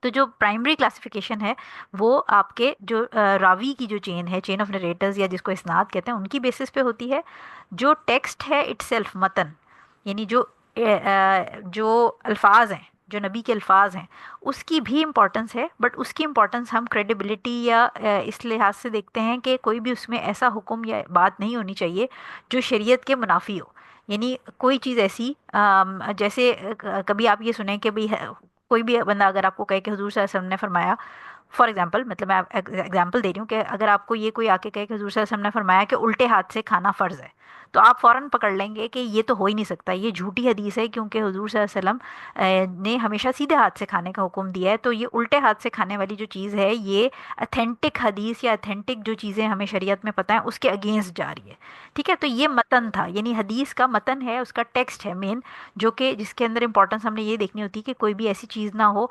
تو جو primary classification ہے وہ آپ کے جو راوی کی جو چین ہے، چین آف نریٹرز یا جس کو اسناد کہتے ہیں، ان کی بیسس پہ ہوتی ہے. جو ٹیکسٹ ہے اٹ سیلف، متن، یعنی جو الفاظ ہیں، جو نبی کے الفاظ ہیں، اس کی بھی امپورٹنس ہے. بٹ اس کی امپورٹنس ہم کریڈیبلٹی یا اس لحاظ سے دیکھتے ہیں کہ کوئی بھی اس میں ایسا حکم یا بات نہیں ہونی چاہیے جو شریعت کے منافی ہو. یعنی کوئی چیز ایسی جیسے کبھی آپ یہ سنیں کہ کوئی بھی بندہ اگر آپ کو کہے کہ حضور صلی اللہ علیہ وسلم نے فرمایا، فار ایگزامپل، مطلب میں ایگزامپل دے رہی ہوں کہ اگر آپ کو یہ کوئی آ کے کہے کہ حضور صلی اللہ علیہ وسلم نے فرمایا کہ الٹے ہاتھ سے کھانا فرض ہے، تو آپ فوراً پکڑ لیں گے کہ یہ تو ہو ہی نہیں سکتا، یہ جھوٹی حدیث ہے، کیونکہ حضور صلی اللہ علیہ وسلم نے ہمیشہ سیدھے ہاتھ سے کھانے کا حکم دیا ہے. تو یہ الٹے ہاتھ سے کھانے والی جو چیز ہے، یہ اتھینٹک حدیث یا اتھینٹک جو چیزیں ہمیں شریعت میں پتہ ہیں اس کے اگینسٹ جا رہی ہے. ٹھیک ہے، تو یہ متن تھا، یعنی حدیث کا متن ہے، اس کا ٹیکسٹ ہے مین، جو کہ جس کے اندر امپورٹنس ہم نے یہ دیکھنی ہوتی ہے کہ کوئی بھی ایسی چیز نہ ہو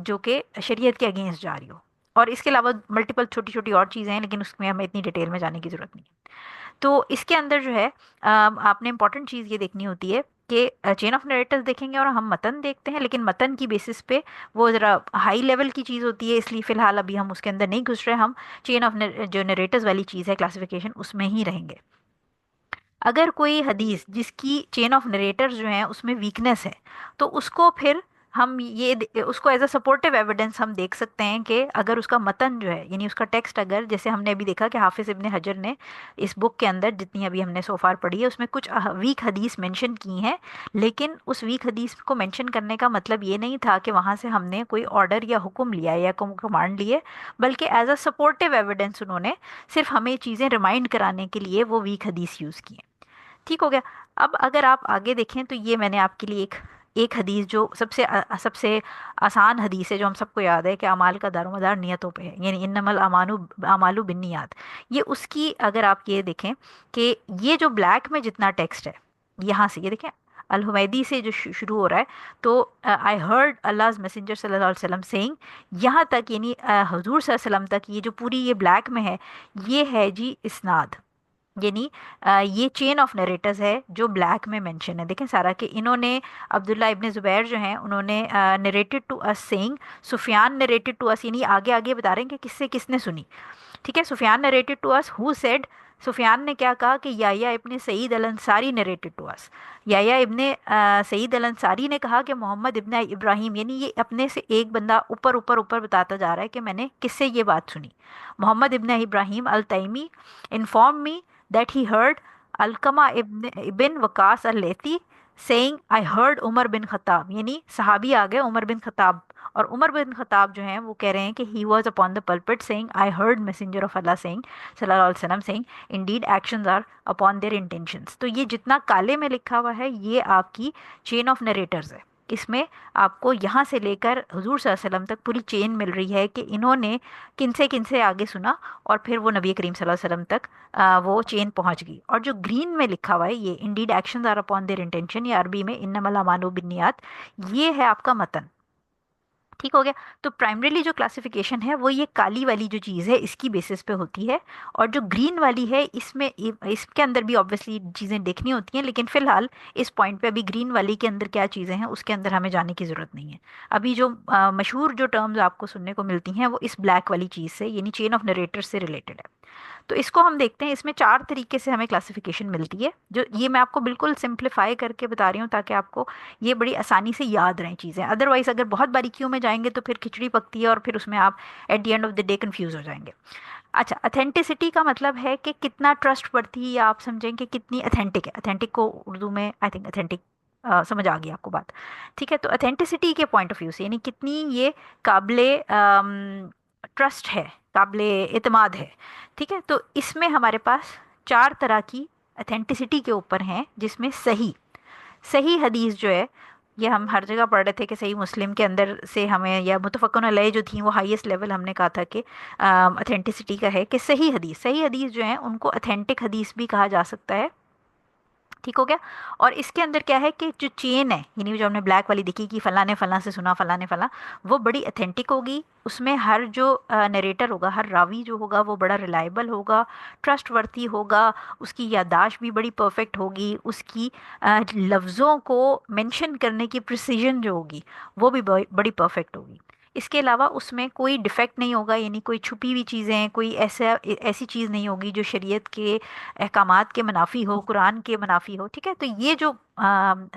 جو کہ شریعت کے اگینسٹ جا رہی ہو. اور اس کے علاوہ ملٹیپل چھوٹی چھوٹی اور چیزیں ہیں، لیکن اس میں ہمیں اتنی ڈیٹیل میں جانے کی ضرورت نہیں ہے. تو اس کے اندر جو ہے آپ نے امپورٹنٹ چیز یہ دیکھنی ہوتی ہے کہ چین آف نریٹرز دیکھیں گے اور ہم متن دیکھتے ہیں، لیکن متن کی بیسس پہ وہ ذرا ہائی لیول کی چیز ہوتی ہے، اس لیے فی الحال ابھی ہم اس کے اندر نہیں گھس رہے. ہم چین آف جو نریٹرز والی چیز ہے کلاسیفیکیشن، اس میں ہی رہیں گے. اگر کوئی حدیث جس کی چین آف نریٹرز جو ہیں اس میں ویکنیس ہے، تو اس کو پھر ہم اس کو ایز اے سپورٹیو ایویڈنس ہم دیکھ سکتے ہیں کہ اگر اس کا متن جو ہے، یعنی اس کا ٹیکسٹ، اگر جیسے ہم نے ابھی دیکھا کہ حافظ ابن حجر نے اس بک کے اندر جتنی ابھی ہم نے سو فار پڑھی ہے اس میں کچھ ویک حدیث مینشن کی ہیں، لیکن اس ویک حدیث کو مینشن کرنے کا مطلب یہ نہیں تھا کہ وہاں سے ہم نے کوئی آرڈر یا حکم لیا یا کمانڈ لیے، بلکہ ایز اے سپورٹیو ایویڈنس انہوں نے صرف ہمیں چیزیں ریمائنڈ کرانے کے لیے وہ ویک حدیث یوز کی ہیں. ٹھیک ہو گیا. اب اگر آپ آگے دیکھیں تو یہ میں نے آپ کے لیے ایک حدیث جو سب سے آسان حدیث ہے، جو ہم سب کو یاد ہے کہ اعمال کا دار و مدار نیتوں پہ ہے، یعنی انما الاعمال بالنیات. یہ اس کی اگر آپ یہ دیکھیں کہ یہ جو بلیک میں جتنا ٹیکسٹ ہے، یہاں سے یہ دیکھیں الحمیدی سے جو شروع ہو رہا ہے، تو آئی ہرڈ اللہ میسنجر صلی اللہ علیہ وسلم سینگ، یہاں تک، یعنی حضور صلی اللہ علیہ وسلم تک، یہ جو پوری یہ بلیک میں ہے، یہ ہے جی اسناد. یعنی یہ چین آف نریٹرز ہے جو بلیک میں مینشن ہے. دیکھیں سارا کہ انہوں نے عبداللہ ابن زبیر جو ہیں انہوں نے narrated to us saying, Sufyan narrated to us, یعنی آگے آگے بتا رہے ہیں کہ کس نے سنی. ٹھیک ہے، Sufyan narrated to us who said, Sufyan نے کیا کہا کہ یحییٰ ابن سعید الانصاری نریٹڈ ٹو اس، یحییٰ ابن سعید الانصاری نے کہا کہ محمد ابن ابراہیم، یعنی یہ اپنے سے ایک بندہ اوپر اوپر اوپر بتاتا جا رہا ہے کہ میں نے کس سے یہ بات سنی. Muhammad ibn Ibrahim al-Taymi informed me that he heard Alqama ibn Waqas al-Laythi saying I heard عمر بن خطاب، یعنی صحابی آ گئے عمر بن خطاب، اور عمر بن خطاب جو ہیں وہ کہہ رہے ہیں کہ he was upon the pulpit saying I heard messenger of Allah saying صلی اللہ علیہ وسلم saying indeed actions are upon their intentions. تو یہ جتنا کالے میں لکھا ہوا ہے یہ آپ کی چین آف نریٹرز ہے. اس میں آپ کو یہاں سے لے کر حضور صلی اللہ علیہ وسلم تک پوری چین مل رہی ہے کہ انہوں نے کن سے آگے سنا، اور پھر وہ نبی کریم صلی اللہ علیہ وسلم تک وہ چین پہنچ گئی. اور جو گرین میں لکھا ہوا ہے یہ indeed actions are upon their intention, یا عربی میں انما الاعمال بالنیات، یہ ہے آپ کا متن. ٹھیک ہو گیا. تو پرائمریلی جو کلاسیفیکیشن ہے وہ یہ کالی والی جو چیز ہے اس کی بیسس پہ ہوتی ہے، اور جو گرین والی ہے اس کے اندر بھی آبویسلی چیزیں دیکھنی ہوتی ہیں، لیکن فی الحال اس پوائنٹ پہ ابھی گرین والی کے اندر کیا چیزیں ہیں اس کے اندر ہمیں جانے کی ضرورت نہیں ہے. ابھی جو مشہور جو ٹرمز آپ کو سننے کو ملتی ہیں وہ اس بلیک والی چیز سے، یعنی چین آف نریٹر سے ریلیٹڈ ہے. تو اس کو ہم دیکھتے ہیں، اس میں 4 طریقے سے ہمیں کلاسیفیکیشن ملتی ہے، جو یہ میں آپ کو بالکل سمپلیفائی کر کے بتا رہی ہوں تاکہ آپ کو یہ بڑی آسانی سے یاد رہیں چیزیں. ادروائز اگر بہت باریکیوں میں جائیں گے تو پھر کھچڑی پکتی ہے، اور پھر اس میں آپ at the end of the day confuse ہو جائیں گے. اچھا، اتھینٹسٹی کا مطلب ہے کہ کتنا ٹرسٹ ورتھی، یا آپ سمجھیں کہ کتنی اتھینٹک ہے. اتھینٹک کو اردو میں آئی تھنک اتھینٹک سمجھ آ گئی آپ کو بات. ٹھیک ہے، تو اتھینٹسٹی کے پوائنٹ آف ویو سے یعنی کتنی یہ قابل ٹرسٹ ہے، قابل اعتماد ہے. ٹھیک ہے، تو اس میں ہمارے پاس 4 طرح کی اتھینٹسٹی کے اوپر ہیں، جس میں صحیح حدیث جو ہے، یہ ہم ہر جگہ پڑھ رہے تھے کہ صحیح مسلم کے اندر سے ہمیں، یا متفقن علیہ جو تھیں وہ ہائیسٹ لیول ہم نے کہا تھا کہ اتھینٹسٹی کا ہے، کہ صحیح حدیث جو ہیں ان کو اتھینٹک حدیث بھی کہا جا سکتا ہے. ٹھیک ہو گیا. اور اس کے اندر کیا ہے کہ جو چین ہے، یعنی جو ہم نے بلیک والی دیکھی کہ فلاں نے فلاں سے سنا، فلاں نے فلاں، وہ بڑی اتھینٹک ہوگی. اس میں ہر جو نریٹر ہوگا، ہر راوی جو ہوگا وہ بڑا ریلائبل ہوگا، ٹرسٹ ورتھی ہوگا، اس کی یادداشت بھی بڑی پرفیکٹ ہوگی، اس کی لفظوں کو مینشن کرنے کی پریسیجن جو ہوگی وہ بھی بڑی پرفیکٹ ہوگی. اس کے علاوہ اس میں کوئی ڈیفیکٹ نہیں ہوگا، یعنی کوئی چھپی ہوئی چیزیں، کوئی ایسی چیز نہیں ہوگی جو شریعت کے احکامات کے منافی ہو، قرآن کے منافی ہو، ٹھیک ہے؟ تو یہ جو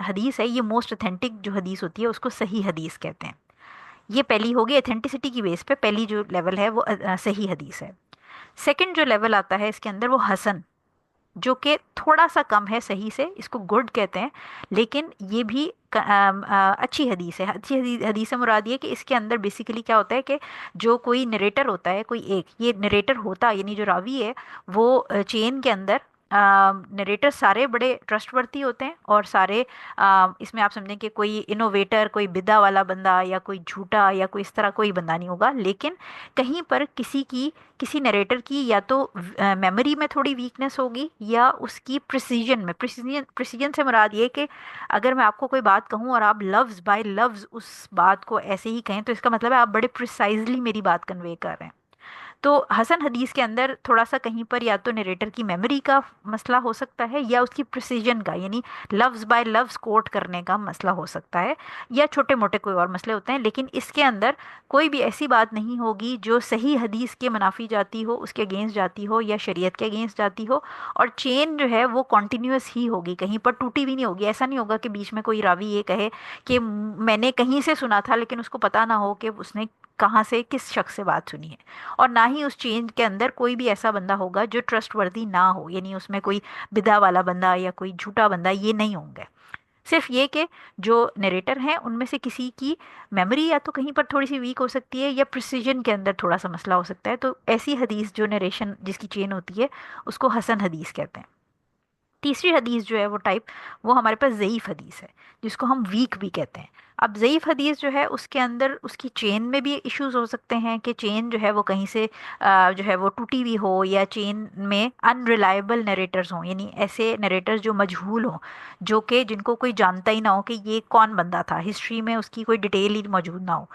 حدیث ہے، یہ موسٹ اتھینٹک جو حدیث ہوتی ہے اس کو صحیح حدیث کہتے ہیں۔ یہ پہلی ہوگی اتھینٹسٹی کی بیس پہ، پہلی جو لیول ہے وہ صحیح حدیث ہے۔ سیکنڈ جو لیول آتا ہے اس کے اندر وہ حسن، جو کہ تھوڑا سا کم ہے صحیح سے، اس کو گڈ کہتے ہیں، لیکن یہ بھی اچھی حدیث ہے۔ اچھی حدیث سے مراد یہ کہ اس کے اندر بیسیکلی کیا ہوتا ہے کہ جو کوئی نریٹر ہوتا ہے، کوئی ایک یہ نریٹر ہوتا، یعنی جو راوی ہے وہ چین کے اندر نریٹر سارے بڑے ٹرسٹ ورتھی ہوتے ہیں، اور سارے اس میں آپ سمجھیں کہ کوئی انوویٹر، کوئی بدعہ والا بندہ یا کوئی جھوٹا یا کوئی اس طرح کوئی بندہ نہیں ہوگا، لیکن کہیں پر کسی نریٹر کی یا تو میموری میں تھوڑی ویکنس ہوگی، یا اس کی پریسیجن میں، پریسیجن سے مراد یہ کہ اگر میں آپ کو کوئی بات کہوں اور آپ لفظ بائی لفظ اس بات کو ایسے ہی کہیں، تو اس کا مطلب ہے آپ بڑے پریسائزلی میری بات کنوے کر رہے ہیں۔ تو حسن حدیث کے اندر تھوڑا سا کہیں پر یا تو نریٹر کی میموری کا مسئلہ ہو سکتا ہے، یا اس کی پریسیجن کا، یعنی لفظ بائی لفظ کوٹ کرنے کا مسئلہ ہو سکتا ہے، یا چھوٹے موٹے کوئی اور مسئلے ہوتے ہیں، لیکن اس کے اندر کوئی بھی ایسی بات نہیں ہوگی جو صحیح حدیث کے منافی جاتی ہو، اس کے اگینسٹ جاتی ہو، یا شریعت کے اگینسٹ جاتی ہو، اور چین جو ہے وہ کنٹینیوس ہی ہوگی، کہیں پر ٹوٹی ہوئی نہیں ہوگی۔ ایسا نہیں ہوگا کہ بیچ میں کوئی راوی یہ کہے کہ میں نے کہیں سے سنا تھا، لیکن اس کو پتا نہ ہو کہ اس نے کہاں سے، کس شخص سے بات سنی ہے۔ اور نہ ہی اس چین کے اندر کوئی بھی ایسا بندہ ہوگا جو ٹرسٹ وردی نہ ہو، یعنی اس میں کوئی بدعہ والا بندہ یا کوئی جھوٹا بندہ، یہ نہیں ہوں گے۔ صرف یہ کہ جو نریٹر ہیں ان میں سے کسی کی میموری یا تو کہیں پر تھوڑی سی ویک ہو سکتی ہے، یا پریسیجن کے اندر تھوڑا سا مسئلہ ہو سکتا ہے، تو ایسی حدیث جو نریشن جس کی چین ہوتی ہے اس کو حسن حدیث کہتے ہیں۔ تیسری حدیث جو ہے وہ ٹائپ، وہ ہمارے پاس ضعیف حدیث ہے، جس کو ہم ویک بھی کہتے ہیں۔ اب ضعیف حدیث جو ہے اس کے اندر اس کی چین میں بھی ایشوز ہو سکتے ہیں، کہ چین جو ہے وہ کہیں سے جو ہے وہ ٹوٹی ہوئی ہو، یا چین میں ان ریلائبل نریٹرز ہوں، یعنی ایسے نریٹرز جو مجہول ہوں، جو کہ جن کو کوئی جانتا ہی نہ ہو کہ یہ کون بندہ تھا، ہسٹری میں اس کی کوئی ڈیٹیل ہی موجود نہ ہو،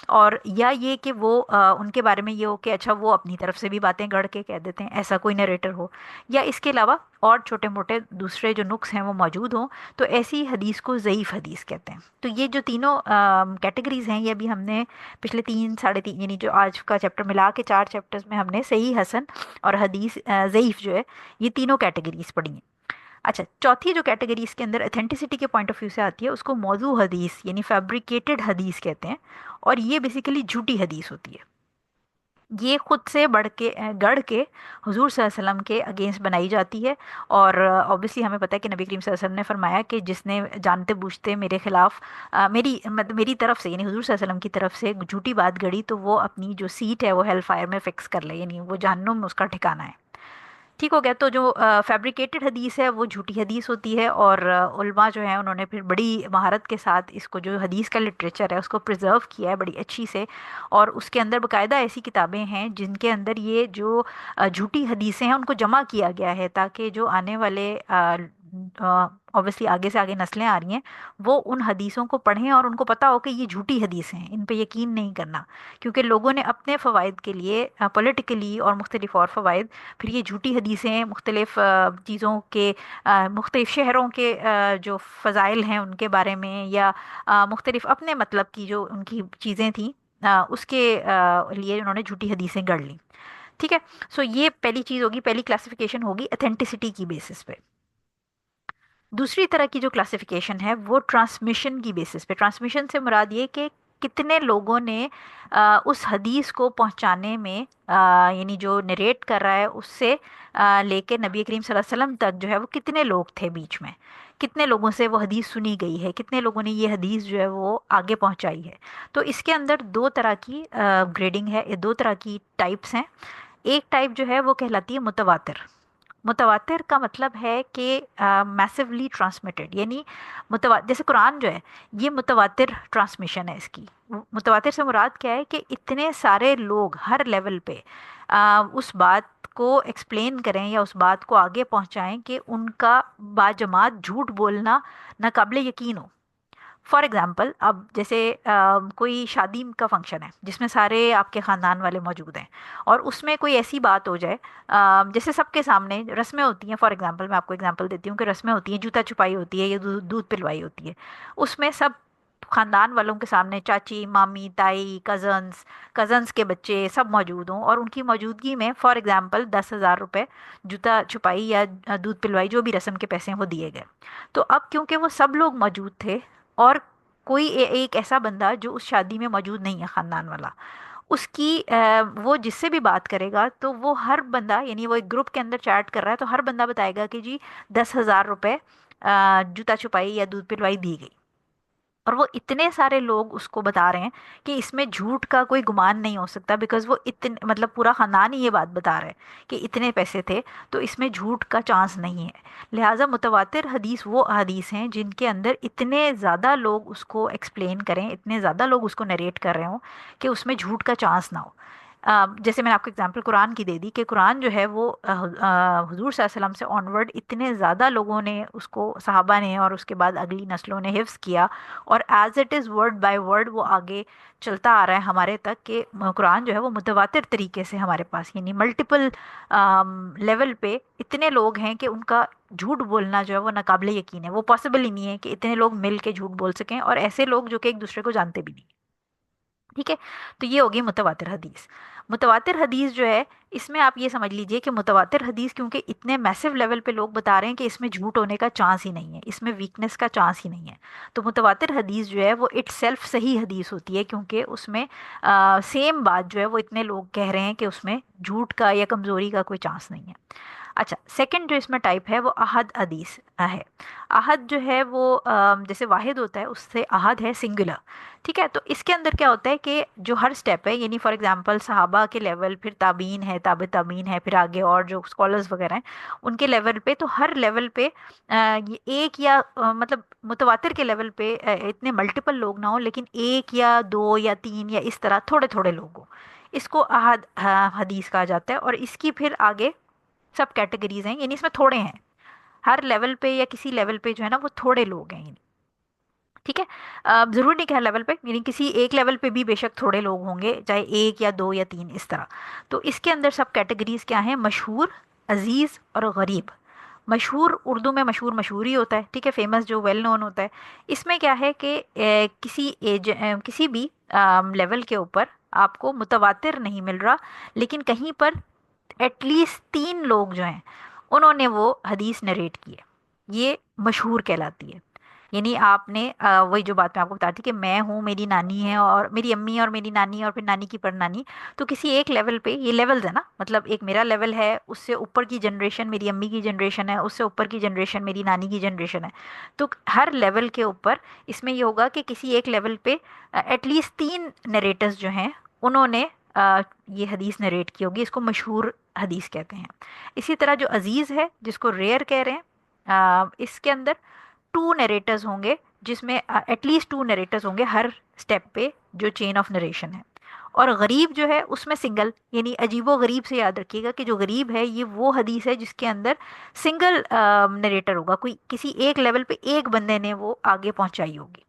اور یا یہ کہ وہ ان کے بارے میں یہ ہو کہ اچھا وہ اپنی طرف سے بھی باتیں گڑھ کے کہہ دیتے ہیں، ایسا کوئی نریٹر ہو، یا اس کے علاوہ اور چھوٹے موٹے دوسرے جو نقص ہیں وہ موجود ہوں، تو ایسی حدیث کو ضعیف حدیث کہتے ہیں۔ تو یہ جو تینوں کیٹیگریز ہیں، یہ بھی ہم نے پچھلے تین ساڑھے تین، یعنی جو آج کا چیپٹر ملا کے چار چیپٹرز میں ہم نے صحیح، حسن اور حدیث ضعیف جو ہے، یہ تینوں کیٹیگریز پڑھی ہیں۔ اچھا، چوتھی جو کیٹیگری اس کے اندر اتھینٹسٹی کے پوائنٹ آف ویو سے آتی ہے، اس کو موضوع حدیث یعنی فیبریکیٹڈ حدیث کہتے ہیں، اور یہ بیسیکلی جھوٹی حدیث ہوتی ہے۔ یہ خود سے بڑھ کے گڑھ کے حضور صلی اللہ علیہ وسلم کے اگینسٹ بنائی جاتی ہے، اور اوبیسلی ہمیں پتہ ہے کہ نبی کریم صلی اللہ علیہ وسلم نے فرمایا کہ جس نے جانتے بوجھتے میرے خلاف میری طرف سے، یعنی حضور صلی اللہ علیہ وسلم کی طرف سے جھوٹی بات گڑی، تو وہ اپنی جو سیٹ ہے وہ ہیل فائر میں فکس کر لے، یعنی وہ جہنم میں اس کا ٹھکانہ ہے۔ ٹھیک ہو گیا؟ تو جو فیبریکیٹڈ حدیث ہے وہ جھوٹی حدیث ہوتی ہے، اور علماء جو ہیں انہوں نے پھر بڑی مہارت کے ساتھ اس کو، جو حدیث کا لٹریچر ہے اس کو پرزرو کیا ہے بڑی اچھی سے، اور اس کے اندر باقاعدہ ایسی کتابیں ہیں جن کے اندر یہ جو جھوٹی حدیثیں ہیں ان کو جمع کیا گیا ہے، تاکہ جو آنے والے اوبیسلی آگے سے آگے نسلیں آ رہی ہیں وہ ان حدیثوں کو پڑھیں، اور ان کو پتہ ہو کہ یہ جھوٹی حدیث ہیں، ان پہ یقین نہیں کرنا، کیونکہ لوگوں نے اپنے فوائد کے لیے، پولیٹیکلی اور مختلف اور فوائد، پھر یہ جھوٹی حدیثیں مختلف چیزوں کے، مختلف شہروں کے جو فضائل ہیں ان کے بارے میں، یا مختلف اپنے مطلب کی جو ان کی چیزیں تھیں، اس کے لیے انہوں نے جھوٹی حدیثیں گڑھ لیں۔ ٹھیک ہے؟ سو یہ پہلی چیز ہوگی، پہلی کلاسیفیکیشن ہوگی اتھینٹسٹی کی بیسس پہ۔ دوسری طرح کی جو کلاسیفیکیشن ہے وہ ٹرانسمیشن کی بیسس پہ۔ ٹرانسمیشن سے مراد یہ کہ کتنے لوگوں نے اس حدیث کو پہنچانے میں، یعنی جو نریٹ کر رہا ہے اس سے لے کے نبی کریم صلی اللہ علیہ وسلم تک جو ہے وہ کتنے لوگ تھے بیچ میں، کتنے لوگوں سے وہ حدیث سنی گئی ہے، کتنے لوگوں نے یہ حدیث جو ہے وہ آگے پہنچائی ہے۔ تو اس کے اندر دو طرح کی گریڈنگ ہے، دو طرح کی ٹائپس ہیں۔ ایک ٹائپ جو ہے وہ کہلاتی ہے متواتر۔ متواتر کا مطلب ہے کہ میسیولی ٹرانسمیٹڈ، یعنی جیسے قرآن جو ہے یہ متواتر ٹرانسمیشن ہے اس کی۔ متواتر سے مراد کیا ہے کہ اتنے سارے لوگ ہر لیول پہ اس بات کو ایکسپلین کریں یا اس بات کو آگے پہنچائیں کہ ان کا باجماعت جھوٹ بولنا ناقابل یقین ہو۔ فار ایگزامپل، اب جیسے کوئی شادی کا فنکشن ہے جس میں سارے آپ کے خاندان والے موجود ہیں، اور اس میں کوئی ایسی بات ہو جائے، جیسے سب کے سامنے رسمیں ہوتی ہیں، فار ایگزامپل میں آپ کو ایگزامپل دیتی ہوں کہ رسمیں ہوتی ہیں، جوتا چھپائی ہوتی ہے یا دودھ پلوائی ہوتی ہے، اس میں سب خاندان والوں کے سامنے چاچی مامی تائی کزنس، کزنس کے بچے سب موجود ہوں، اور ان کی موجودگی میں فار ایگزامپل 10,000 روپے جوتا چھپائی یا دودھ پلوائی جو بھی رسم کے پیسے ہیں وہ دیے گئے. تو اب کیونکہ وہ سب لوگ موجود تھے، اور کوئی ایک ایسا بندہ جو اس شادی میں موجود نہیں ہے خاندان والا، اس کی وہ جس سے بھی بات کرے گا تو وہ ہر بندہ، یعنی وہ ایک گروپ کے اندر چیٹ کر رہا ہے تو ہر بندہ بتائے گا کہ جی 10,000 روپے جوتا چھپائی یا دودھ پلوائی دی گئی. اور وہ اتنے سارے لوگ اس کو بتا رہے ہیں کہ اس میں جھوٹ کا کوئی گمان نہیں ہو سکتا، بیکاز وہ اتنے مطلب پورا خاندان ہی یہ بات بتا رہا ہے کہ اتنے پیسے تھے، تو اس میں جھوٹ کا چانس نہیں ہے. لہٰذا متواتر حدیث وہ حدیث ہیں جن کے اندر اتنے زیادہ لوگ اس کو ایکسپلین کریں، اتنے زیادہ لوگ اس کو نریٹ کر رہے ہوں کہ اس میں جھوٹ کا چانس نہ ہو. جیسے میں نے آپ کو اگزامپل قرآن کی دے دی کہ قرآن جو ہے وہ حضور صلی اللہ علیہ وسلم سے آنورڈ اتنے زیادہ لوگوں نے اس کو، صحابہ نے اور اس کے بعد اگلی نسلوں نے حفظ کیا، اور as it is word by word وہ آگے چلتا آ رہا ہے ہمارے تک، کہ قرآن جو ہے وہ متواتر طریقے سے ہمارے پاس، یعنی ملٹیپل لیول پہ اتنے لوگ ہیں کہ ان کا جھوٹ بولنا جو ہے وہ ناقابل یقین ہے. وہ پاسبل ہی نہیں ہے کہ اتنے لوگ مل کے جھوٹ بول سکیں، اور ایسے لوگ جو کہ ایک دوسرے کو جانتے بھی نہیں. ٹھیک ہے. تو یہ ہوگی متواتر حدیث. متواتر حدیث جو ہے، اس میں آپ یہ سمجھ لیجئے کہ متواتر حدیث کیونکہ اتنے میسو لیول پہ لوگ بتا رہے ہیں کہ اس میں جھوٹ ہونے کا چانس ہی نہیں ہے، اس میں ویکنس کا چانس ہی نہیں ہے. تو متواتر حدیث جو ہے وہ اٹ سیلف صحیح حدیث ہوتی ہے، کیونکہ اس میں سیم بات جو ہے وہ اتنے لوگ کہہ رہے ہیں کہ اس میں جھوٹ کا یا کمزوری کا کوئی چانس نہیں ہے. اچھا، سیکنڈ جو اس میں ٹائپ ہے وہ احد حدیث ہے. احد جو ہے وہ جیسے واحد ہوتا ہے، اس سے احد ہے سنگولر. ٹھیک ہے. تو اس کے اندر کیا ہوتا ہے کہ جو ہر سٹیپ ہے، یعنی فار ایگزامپل صحابہ کے لیول، پھر تابعین ہے، تابع تابعین ہے، پھر آگے اور جو اسکالرز وغیرہ ہیں ان کے لیول پہ، تو ہر لیول پہ یہ ایک یا مطلب متواتر کے لیول پہ اتنے ملٹیپل لوگ نہ ہوں، لیکن ایک یا دو یا تین یا اس طرح تھوڑے تھوڑے لوگ ہوں. اس کو احد حدیث کہا جاتا ہے. اور اس کی پھر آگے سب کیٹیگریز ہیں، یعنی اس میں تھوڑے ہیں ہر لیول پہ، یا کسی لیول پہ جو ہے نا وہ تھوڑے لوگ ہیں. ٹھیک ہے. ضروری نہیں کہ ہر لیول پہ، یعنی کسی ایک لیول پہ بھی بے شک تھوڑے لوگ ہوں گے، چاہے ایک یا دو یا تین اس طرح. تو اس کے اندر سب کیٹیگریز کیا ہیں؟ مشہور، عزیز اور غریب. مشہور اردو میں مشہور مشہور ہی ہوتا ہے، ٹھیک ہے، فیمس جو ویل نون ہوتا ہے. اس میں کیا ہے کہ کسی ایج کسی بھی لیول کے اوپر آپ کو متواتر نہیں مل رہا، لیکن کہیں پر ایٹ لیسٹ 3 لوگ جو ہیں انہوں نے وہ حدیث نریٹ کی ہے، یہ مشہور کہلاتی ہے. یعنی آپ نے وہی جو بات میں آپ کو بتاتی کہ میں ہوں، میری نانی ہے، اور میری امی اور میری نانی اور پھر نانی کی پڑنانی. تو کسی ایک لیول پہ، یہ لیولز ہے نا، مطلب ایک میرا لیول ہے، اس سے اوپر کی جنریشن میری امی کی جنریشن ہے، اس سے اوپر کی جنریشن میری نانی کی جنریشن ہے. تو ہر لیول کے اوپر اس میں یہ ہوگا کہ کسی ایک لیول پہ ایٹ لیسٹ 3 نریٹرز جو ہیں انہوں نے یہ حدیث نریٹ کی ہوگی. اس کو مشہور حدیث کہتے ہیں. اسی طرح جو عزیز ہے، جس کو ریئر کہہ رہے ہیں، اس کے اندر 2 نریٹرز ہوں گے، جس میں ایٹ لیسٹ 2 نریٹرز ہوں گے ہر اسٹیپ پہ جو چین آف نریشن ہے. اور غریب جو ہے اس میں سنگل، یعنی عجیب و غریب سے یاد رکھیے گا کہ جو غریب ہے یہ وہ حدیث ہے جس کے اندر سنگل نریٹر ہوگا، کوئی کسی ایک لیول پہ ایک بندے نے وہ آگے پہنچائی ہوگی.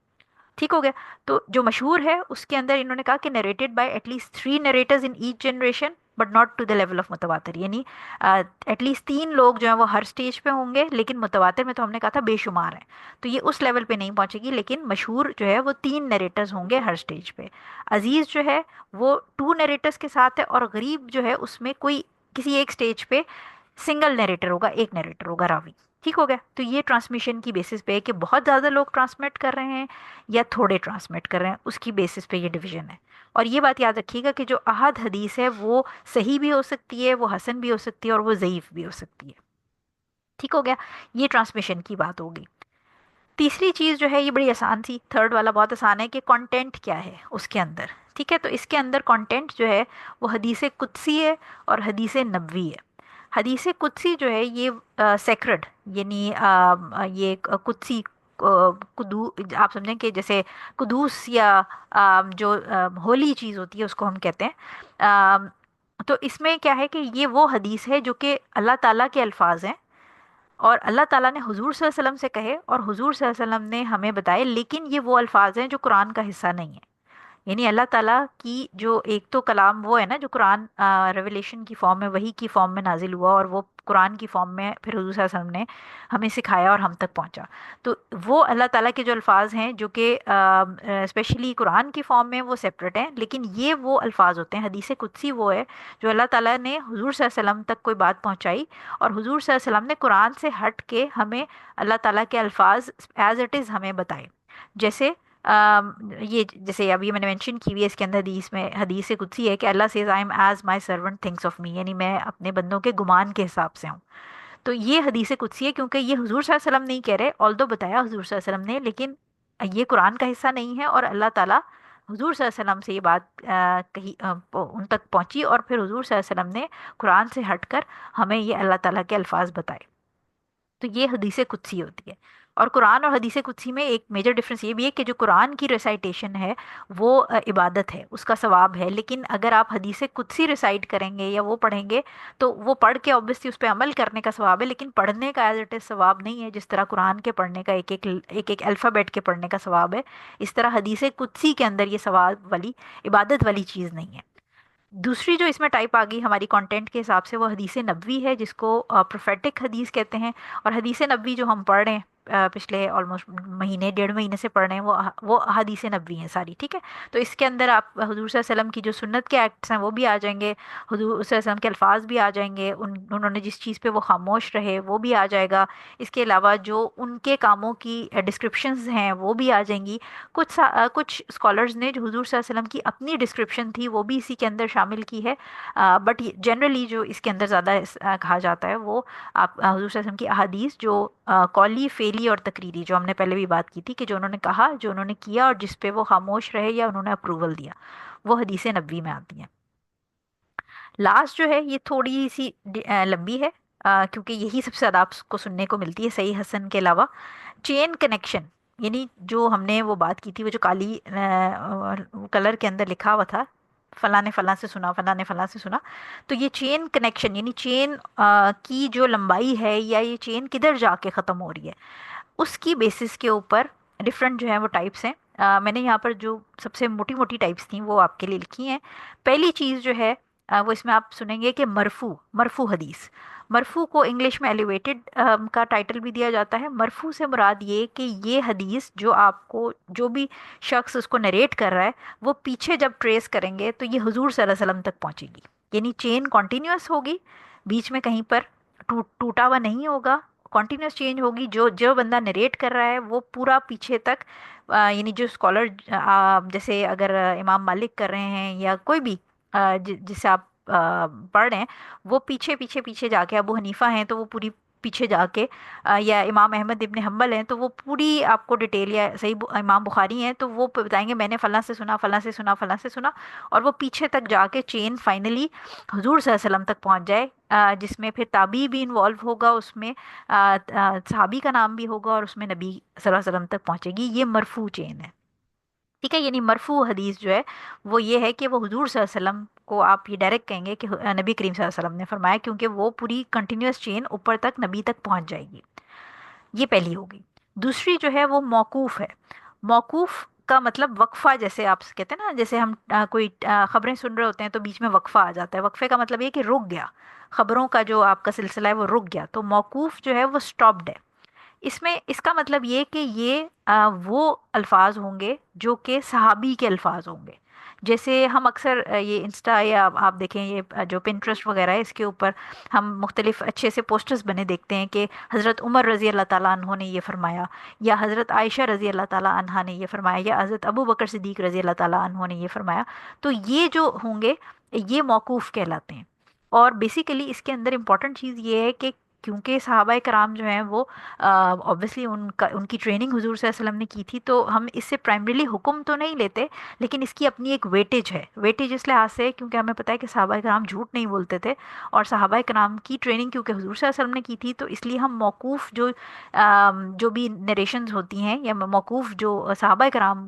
ٹھیک ہو گیا. تو جو مشہور ہے اس کے اندر انہوں نے کہا کہ narrated by at least 3 narrators in each generation but not to the level of متواتر، یعنی ایٹ لیسٹ 3 لوگ جو ہیں وہ ہر سٹیج پہ ہوں گے، لیکن متواتر میں تو ہم نے کہا تھا بے شمار ہیں، تو یہ اس لیول پہ نہیں پہنچے گی. لیکن مشہور جو ہے وہ 3 نریٹرز ہوں گے ہر سٹیج پہ. عزیز جو ہے وہ 2 نریٹرز کے ساتھ ہے، اور غریب جو ہے اس میں کوئی کسی ایک سٹیج پہ سنگل نریٹر ہوگا، ایک نریٹر ہوگا راوی. ٹھیک ہو گیا. تو یہ ٹرانسمیشن کی بیسس پہ ہے کہ بہت زیادہ لوگ ٹرانسمٹ کر رہے ہیں یا تھوڑے ٹرانسمٹ کر رہے ہیں، اس کی بیسس پہ یہ ڈویژن ہے. اور یہ بات یاد رکھیے گا کہ جو احد حدیث ہے وہ صحیح بھی ہو سکتی ہے، وہ حسن بھی ہو سکتی ہے، اور وہ ضعیف بھی ہو سکتی ہے. ٹھیک ہو گیا. یہ ٹرانسمیشن کی بات ہوگی. تیسری چیز جو ہے یہ بڑی آسان تھی، تھرڈ والا بہت آسان ہے کہ کانٹینٹ کیا ہے اس کے اندر. ٹھیک ہے. تو اس کے اندر کانٹینٹ جو ہے وہ حدیث قدسی ہے اور حدیث نبوی ہے. حدیث قدسی جو ہے یہ سیکرڈ، یعنی یہ قدسی آپ سمجھیں کہ جیسے قدوس یا جو ہولی چیز ہوتی ہے اس کو ہم کہتے ہیں. تو اس میں کیا ہے کہ یہ وہ حدیث ہے جو کہ اللہ تعالیٰ کے الفاظ ہیں، اور اللہ تعالیٰ نے حضور صلی اللہ علیہ وسلم سے کہے، اور حضور صلی اللہ علیہ وسلم نے ہمیں بتائے، لیکن یہ وہ الفاظ ہیں جو قرآن کا حصہ نہیں ہے. یعنی اللہ تعالیٰ کی جو ایک تو کلام وہ ہے نا جو قرآن ریویلیشن کی فارم میں، وہی کی فارم میں نازل ہوا، اور وہ قرآن کی فارم میں پھر حضور صلی اللہ علیہ وسلم نے ہمیں سکھایا اور ہم تک پہنچا. تو وہ اللہ تعالیٰ کے جو الفاظ ہیں جو کہ اسپیشلی قرآن کی فارم میں وہ سیپریٹ ہیں، لیکن یہ وہ الفاظ ہوتے ہیں. حدیث قدسی وہ ہے جو اللہ تعالیٰ نے حضور صلی اللہ علیہ وسلم تک کوئی بات پہنچائی، اور حضور صلی اللہ علیہ وسلم نے قرآن سے ہٹ کے ہمیں اللہ تعالیٰ کے الفاظ ایز اٹ از ہمیں بتائے. جیسے یہ جیسے ابھی میں نے مینشن کی ہوئی ہے اس کے اندر، حدیث قدسی ہے کہ Allah says I am as my servant thinks of me, یعنی میں اپنے بندوں کے گمان کے حساب سے ہوں. تو یہ حدیث قدسی ہے، کیونکہ یہ حضور صلی اللہ علیہ وسلم نہیں کہہ رہے، آلدو بتایا حضور صلی اللہ علیہ وسلم نے، لیکن یہ قرآن کا حصہ نہیں ہے، اور اللہ تعالیٰ حضور صلی اللہ علیہ وسلم سے یہ بات کہی ان تک پہنچی، اور پھر حضور صلی اللہ علیہ وسلم نے قرآن سے ہٹ کر ہمیں یہ اللہ تعالیٰ کے الفاظ بتائے. تو یہ حدیث قدسی ہوتی ہے. اور قرآن اور حدیث قدسی میں ایک میجر ڈفرینس یہ بھی ہے کہ جو قرآن کی ریسائٹیشن ہے وہ عبادت ہے، اس کا ثواب ہے، لیکن اگر آپ حدیث قدسی ریسائٹ کریں گے یا وہ پڑھیں گے تو وہ پڑھ کے obviously اس پہ عمل کرنے کا ثواب ہے، لیکن پڑھنے کا ایز اٹ از ثواب نہیں ہے. جس طرح قرآن کے پڑھنے کا ایک الفابیٹ کے پڑھنے کا ثواب ہے، اس طرح حدیث قدسی کے اندر یہ ثواب والی عبادت والی چیز نہیں ہے. دوسری جو اس میں ٹائپ آ گئی ہماری کانٹینٹ کے حساب سے، وہ حدیث نبوی ہے، جس کو پروفیٹک حدیث کہتے ہیں. اور حدیث نبوی جو ہم پڑھ رہے ہیں پچھلے آلموسٹ مہینے ڈیڑھ مہینے سے پڑھ رہے ہیں، وہ حدیث نبوی ہیں ساری، ٹھیک ہے. تو اس کے اندر آپ حضور صلی اللہ علیہ وسلم کی جو سنت کے ایکٹس ہیں وہ بھی آ جائیں گے، حضور صلی اللہ علیہ وسلم کے الفاظ بھی آ جائیں گے، انہوں نے جس چیز پہ وہ خاموش رہے وہ بھی آ جائے گا. اس کے علاوہ جو ان کے کاموں کی ڈسکرپشنز ہیں وہ بھی آ جائیں گی. کچھ اسکالرز نے جو حضور صلی اللہ علیہ وسلم کی اپنی ڈسکرپشن تھی وہ بھی اسی کے اندر شامل کی ہے، بٹ جنرلی جو اس کے اندر زیادہ کہا جاتا ہے وہ آپ حضور صلی اللہ علیہ وسلم کی احادیث جو قولی، فعلی اور تقریری، جو ہم نے پہلے بھی بات کی تھی کہ جو انہوں نے کہا، جو انہوں نے کیا، اور جس پہ وہ خاموش رہے یا انہوں نے اپروول دیا، وہ حدیث نبوی میں آتی ہیں. لاسٹ جو ہے یہ تھوڑی سی لمبی ہے، کیونکہ یہی سب سے زیادہ آپ کو سننے کو ملتی ہے صحیح حسن کے علاوہ. چین کنیکشن، یعنی جو ہم نے وہ بات کی تھی، وہ جو کالی کلر کے اندر لکھا ہوا تھا فلاں نے فلاں سے سنا، فلاں نے فلاں سے سنا. تو یہ چین کنیکشن یعنی چین کی جو لمبائی ہے یا یہ چین کدھر جا کے ختم ہو رہی ہے، اس کی بیسس کے اوپر ڈفرینٹ جو ہیں وہ ٹائپس ہیں. میں نے یہاں پر جو سب سے موٹی موٹی ٹائپس تھیں وہ آپ کے لیے لکھی ہیں. پہلی چیز جو ہے وہ اس میں آپ سنیں گے کہ مرفو حدیث. مرفو کو انگلش میں ایلیویٹڈ کا ٹائٹل بھی دیا جاتا ہے. مرفو سے مراد یہ کہ یہ حدیث جو آپ کو جو بھی شخص اس کو نریٹ کر رہا ہے وہ پیچھے جب ٹریس کریں گے تو یہ حضور صلی اللہ علیہ وسلم تک پہنچے گی. یعنی چین کنٹینیوس ہوگی، بیچ میں کہیں پر ٹوٹا ہوا نہیں ہوگا، کنٹینیوس چینج ہوگی. جو بندہ نریٹ کر رہا ہے وہ پورا پیچھے تک یعنی جو اسکالر جیسے اگر امام مالک کر رہے ہیں یا کوئی بھی جسے آپ پڑھ رہے ہیں، وہ پیچھے پیچھے پیچھے جا کے، ابو حنیفہ ہیں تو وہ پوری پیچھے جا کے، یا امام احمد ابن حنبل ہیں تو وہ پوری آپ کو ڈیٹیل، یا صحیح امام بخاری ہیں تو وہ بتائیں گے میں نے فلاں سے سنا، فلاں سے سنا، فلاں سے سنا، اور وہ پیچھے تک جا کے چین فائنلی حضور صلی اللہ علیہ وسلم تک پہنچ جائے، جس میں پھر تابعی بھی انوالو ہوگا، اس میں صحابی کا نام بھی ہوگا، اور اس میں نبی صلی اللہ علیہ وسلم تک پہنچے گی. یہ مرفوع چین ہے، ٹھیک ہے. یعنی مرفوع حدیث جو ہے وہ یہ ہے کہ وہ حضور صلی اللہ علیہ وسلم کو آپ یہ ڈائریکٹ کہیں گے کہ نبی کریم صلی اللہ علیہ وسلم نے فرمایا، کیونکہ وہ پوری کنٹینیوس چین اوپر تک نبی تک پہنچ جائے گی. یہ پہلی ہوگی. دوسری جو ہے وہ موقوف ہے. موقوف کا مطلب وقفہ، جیسے آپ کہتے ہیں نا، جیسے ہم کوئی خبریں سن رہے ہوتے ہیں تو بیچ میں وقفہ آ جاتا ہے. وقفے کا مطلب یہ کہ رک گیا، خبروں کا جو آپ کا سلسلہ ہے وہ رک گیا. تو موقوف جو ہے وہ سٹاپڈ ہے. اس میں اس کا مطلب یہ کہ یہ وہ الفاظ ہوں گے جو کہ صحابی کے الفاظ ہوں گے. جیسے ہم اکثر یہ انسٹا یا آپ دیکھیں یہ جو پنٹرسٹ وغیرہ ہے اس کے اوپر ہم مختلف اچھے سے پوسٹرز بنے دیکھتے ہیں کہ حضرت عمر رضی اللہ تعالیٰ عنہ نے یہ فرمایا، یا حضرت عائشہ رضی اللہ تعالیٰ عنہا نے یہ فرمایا، یا حضرت ابو بکر صدیق رضی اللہ تعالیٰ عنہ نے یہ فرمایا. تو یہ جو ہوں گے یہ موقوف کہلاتے ہیں. اور بیسیکلی اس کے اندر امپورٹنٹ چیز یہ ہے کہ کیونکہ صحابہ کرام جو ہیں وہ obviously ان کی ٹریننگ حضور صلی اللہ علیہ وسلم نے کی تھی، تو ہم اس سے پرائمریلی حکم تو نہیں لیتے، لیکن اس کی اپنی ایک ویٹیج ہے. ویٹیج اس لحاظ سے کیونکہ ہمیں پتہ ہے کہ صحابہ کرام جھوٹ نہیں بولتے تھے، اور صحابہ کرام کی ٹریننگ کیونکہ حضور صلی اللہ علیہ وسلم نے کی تھی، تو اس لیے ہم موقوف جو بھی نریشنز ہوتی ہیں یا موقوف جو صحابہ کرام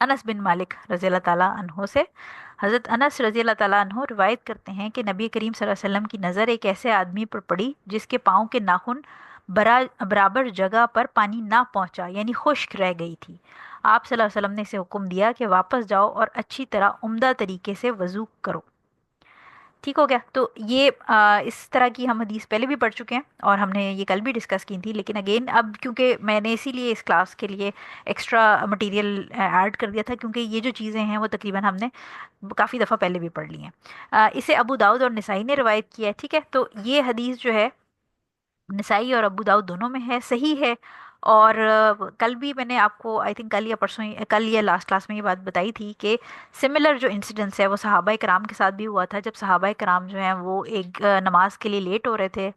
انس بن مالک رضی اللہ تعالیٰ عنہ سے، حضرت انس رضی اللہ تعالیٰ عنہ روایت کرتے ہیں کہ نبی کریم صلی اللہ علیہ وسلم کی نظر ایک ایسے آدمی پر پڑی جس کے پاؤں کے ناخن برابر جگہ پر پانی نہ پہنچا، یعنی خشک رہ گئی تھی۔ آپ صلی اللہ علیہ وسلم نے اسے حکم دیا کہ واپس جاؤ اور اچھی طرح عمدہ طریقے سے وضو کرو۔ ٹھیک ہو گیا؟ تو یہ اس طرح کی ہم حدیث پہلے بھی پڑھ چکے ہیں اور ہم نے یہ کل بھی ڈسکس کی تھی، لیکن اگین اب کیونکہ میں نے اسی لیے اس کلاس کے لیے ایکسٹرا مٹیریل ایڈ کر دیا تھا، کیونکہ یہ جو چیزیں ہیں وہ تقریباً ہم نے کافی دفعہ پہلے بھی پڑھ لی ہیں۔ اسے ابو داؤد اور نسائی نے روایت کیا ہے، ٹھیک ہے؟ تو یہ حدیث جو ہے نسائی اور ابو داؤد دونوں میں ہے، صحیح ہے۔ اور کل بھی میں نے آپ کو آئی تھنک کل یا پرسوں کل یا لاسٹ کلاس میں یہ بات بتائی تھی کہ سملر جو انسیڈنس ہے وہ صحابہ کرام کے ساتھ بھی ہوا تھا، جب صحابہ کرام جو ہیں وہ ایک نماز کے لیے لیٹ ہو رہے تھے،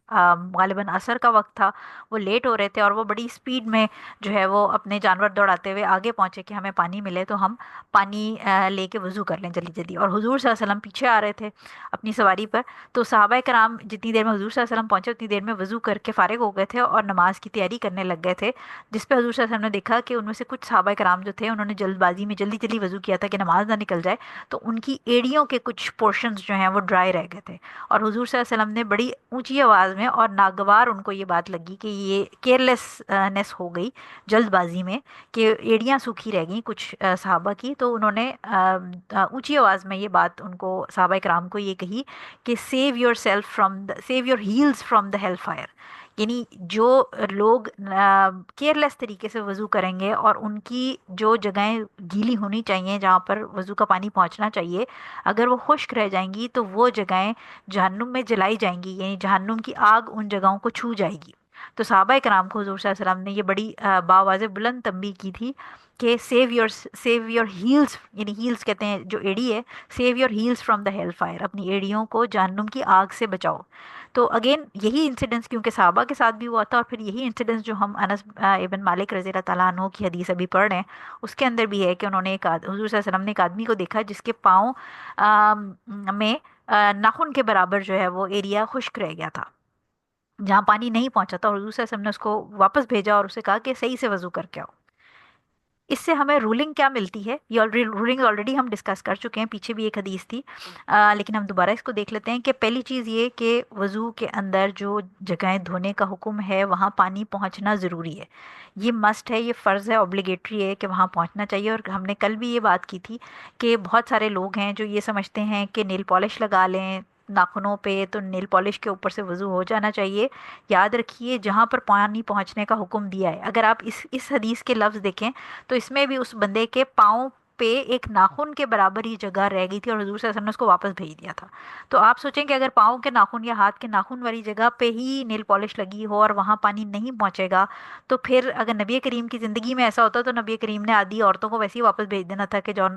غالباً عصر کا وقت تھا، وہ لیٹ ہو رہے تھے اور وہ بڑی سپیڈ میں جو ہے وہ اپنے جانور دوڑاتے ہوئے آگے پہنچے کہ ہمیں پانی ملے تو ہم پانی لے کے وضو کر لیں جلدی جلدی، اور حضور صلی اللہ علیہ وسلم پیچھے آ رہے تھے اپنی سواری پر۔ تو صحابہ کرام جتنی دیر میں حضور صلی اللہ علیہ وسلم پہنچے اتنی دیر میں وضو کر کے فارغ ہو گئے تھے اور نماز کی تیاری کرنے لگ گئے تھے، جس پہ حضور صلی اللہ علیہ وسلم نے دیکھا کہ ان میں سے کچھ صحابہ کرام جو تھے انہوں نے جلد بازی میں جلدی جلدی وضو کیا تھا کہ نماز نہ نکل جائے، تو ان کی ایڑیوں کے کچھ پورشنز جو ہیں وہ ڈرائی رہ گئے تھے، اور حضور صلی اللہ علیہ وسلم نے بڑی اونچی آواز میں اور ناگوار ان کو یہ بات لگی کہ یہ کیئرلیسنس ہو گئی جلد بازی میں کہ ایڑیاں سوکھی رہ گئیں کچھ صحابہ کی، تو انہوں نے اونچی آواز میں یہ بات ان کو صحابہ کرام کو یہ کہی کہ save yourself from save your heels from the hell fire, یعنی جو لوگ کیئرلیس طریقے سے وضو کریں گے اور ان کی جو جگہیں گیلی ہونی چاہیے جہاں پر وضو کا پانی پہنچنا چاہیے اگر وہ خشک رہ جائیں گی تو وہ جگہیں جہنم میں جلائی جائیں گی، یعنی جہنم کی آگ ان جگہوں کو چھو جائے گی۔ تو صحابہ کرام کو حضور صلی اللہ علیہ وسلم نے یہ بڑی باواضح بلند تنبیہ کی تھی کہ سیو یور ہیلز، یعنی ہیلز کہتے ہیں جو ایڑی ہے، save your heels from the hell fire, اپنی ایڑیوں کو جہنم کی آگ سے بچاؤ۔ تو اگین یہی انسیڈنس کیونکہ صحابہ کے ساتھ بھی ہوا تھا، اور پھر یہی انسیڈنس جو ہم انس ابن مالک رضی اللہ تعالیٰ عنہ کی حدیث ابھی پڑھ رہے ہیں اس کے اندر بھی ہے کہ انہوں نے حضور صلی اللہ علیہ وسلم نے ایک آدمی کو دیکھا جس کے پاؤں میں ناخن کے برابر جو ہے وہ ایریا خشک رہ گیا تھا جہاں پانی نہیں پہنچا تھا، اور حضور صلی اللہ علیہ وسلم نے اس کو واپس بھیجا اور اسے کہا کہ صحیح سے وضو کر کے آؤ۔ اس سے ہمیں رولنگ کیا ملتی ہے؟ یہ رولنگ آلریڈی ہم ڈسکس کر چکے ہیں، پیچھے بھی ایک حدیث تھی، لیکن ہم دوبارہ اس کو دیکھ لیتے ہیں کہ پہلی چیز یہ کہ وضو کے اندر جو جگہیں دھونے کا حکم ہے وہاں پانی پہنچنا ضروری ہے، یہ مسٹ ہے، یہ فرض ہے، اوبلیگیٹری ہے کہ وہاں پہنچنا چاہیے۔ اور ہم نے کل بھی یہ بات کی تھی کہ بہت سارے لوگ ہیں جو یہ سمجھتے ہیں کہ نیل پالش لگا لیں ناخنوں پہ تو نیل پالش کے اوپر سے وضو ہو جانا چاہیے۔ یاد رکھیے جہاں پر پانی پہنچنے کا حکم دیا ہے، اگر آپ اس حدیث کے لفظ دیکھیں تو اس میں بھی اس بندے کے پاؤں پہ ایک ناخن کے برابر ہی جگہ رہ گئی تھی اور حضور صلی اللہ علیہ وسلم نے اس کو واپس بھیج دیا تھا۔ تو آپ سوچیں کہ اگر پاؤں کے ناخن یا ہاتھ کے ناخن والی جگہ پہ ہی نیل پالش لگی ہو اور وہاں پانی نہیں پہنچے گا، تو پھر اگر نبی کریم کی زندگی میں ایسا ہوتا تو نبی کریم نے آدھی عورتوں کو ویسے ہی واپس بھیج دینا تھا کہ جو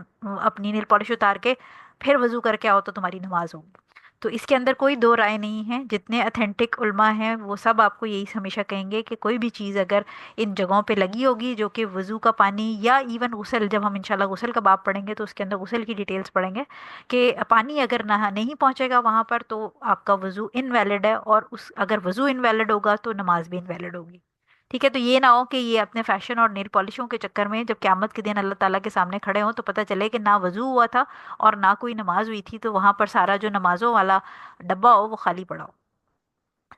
اپنی نیل پالش اتار کے پھر وضو کر کے آؤ تو تمہاری نماز ہوگی۔ تو اس کے اندر کوئی دو رائے نہیں ہے، جتنے اتھینٹک علماء ہیں وہ سب آپ کو یہی ہمیشہ کہیں گے کہ کوئی بھی چیز اگر ان جگہوں پہ لگی ہوگی جو کہ وضو کا پانی یا ایون غسل، جب ہم انشاءاللہ غسل کا باب پڑھیں گے تو اس کے اندر غسل کی ڈیٹیلز پڑھیں گے کہ پانی اگر نہ نہیں پہنچے گا وہاں پر تو آپ کا وضو انویلڈ ہے، اور اگر وضو انویلڈ ہوگا تو نماز بھی انویلڈ ہوگی۔ ٹھیک ہے؟ تو یہ نہ ہو کہ یہ اپنے فیشن اور نیل پالشوں کے چکر میں جب قیامت کے دن اللہ تعالیٰ کے سامنے کھڑے ہوں تو پتہ چلے کہ نہ وضو ہوا تھا اور نہ کوئی نماز ہوئی تھی، تو وہاں پر سارا جو نمازوں والا ڈبہ ہو وہ خالی پڑا ہو۔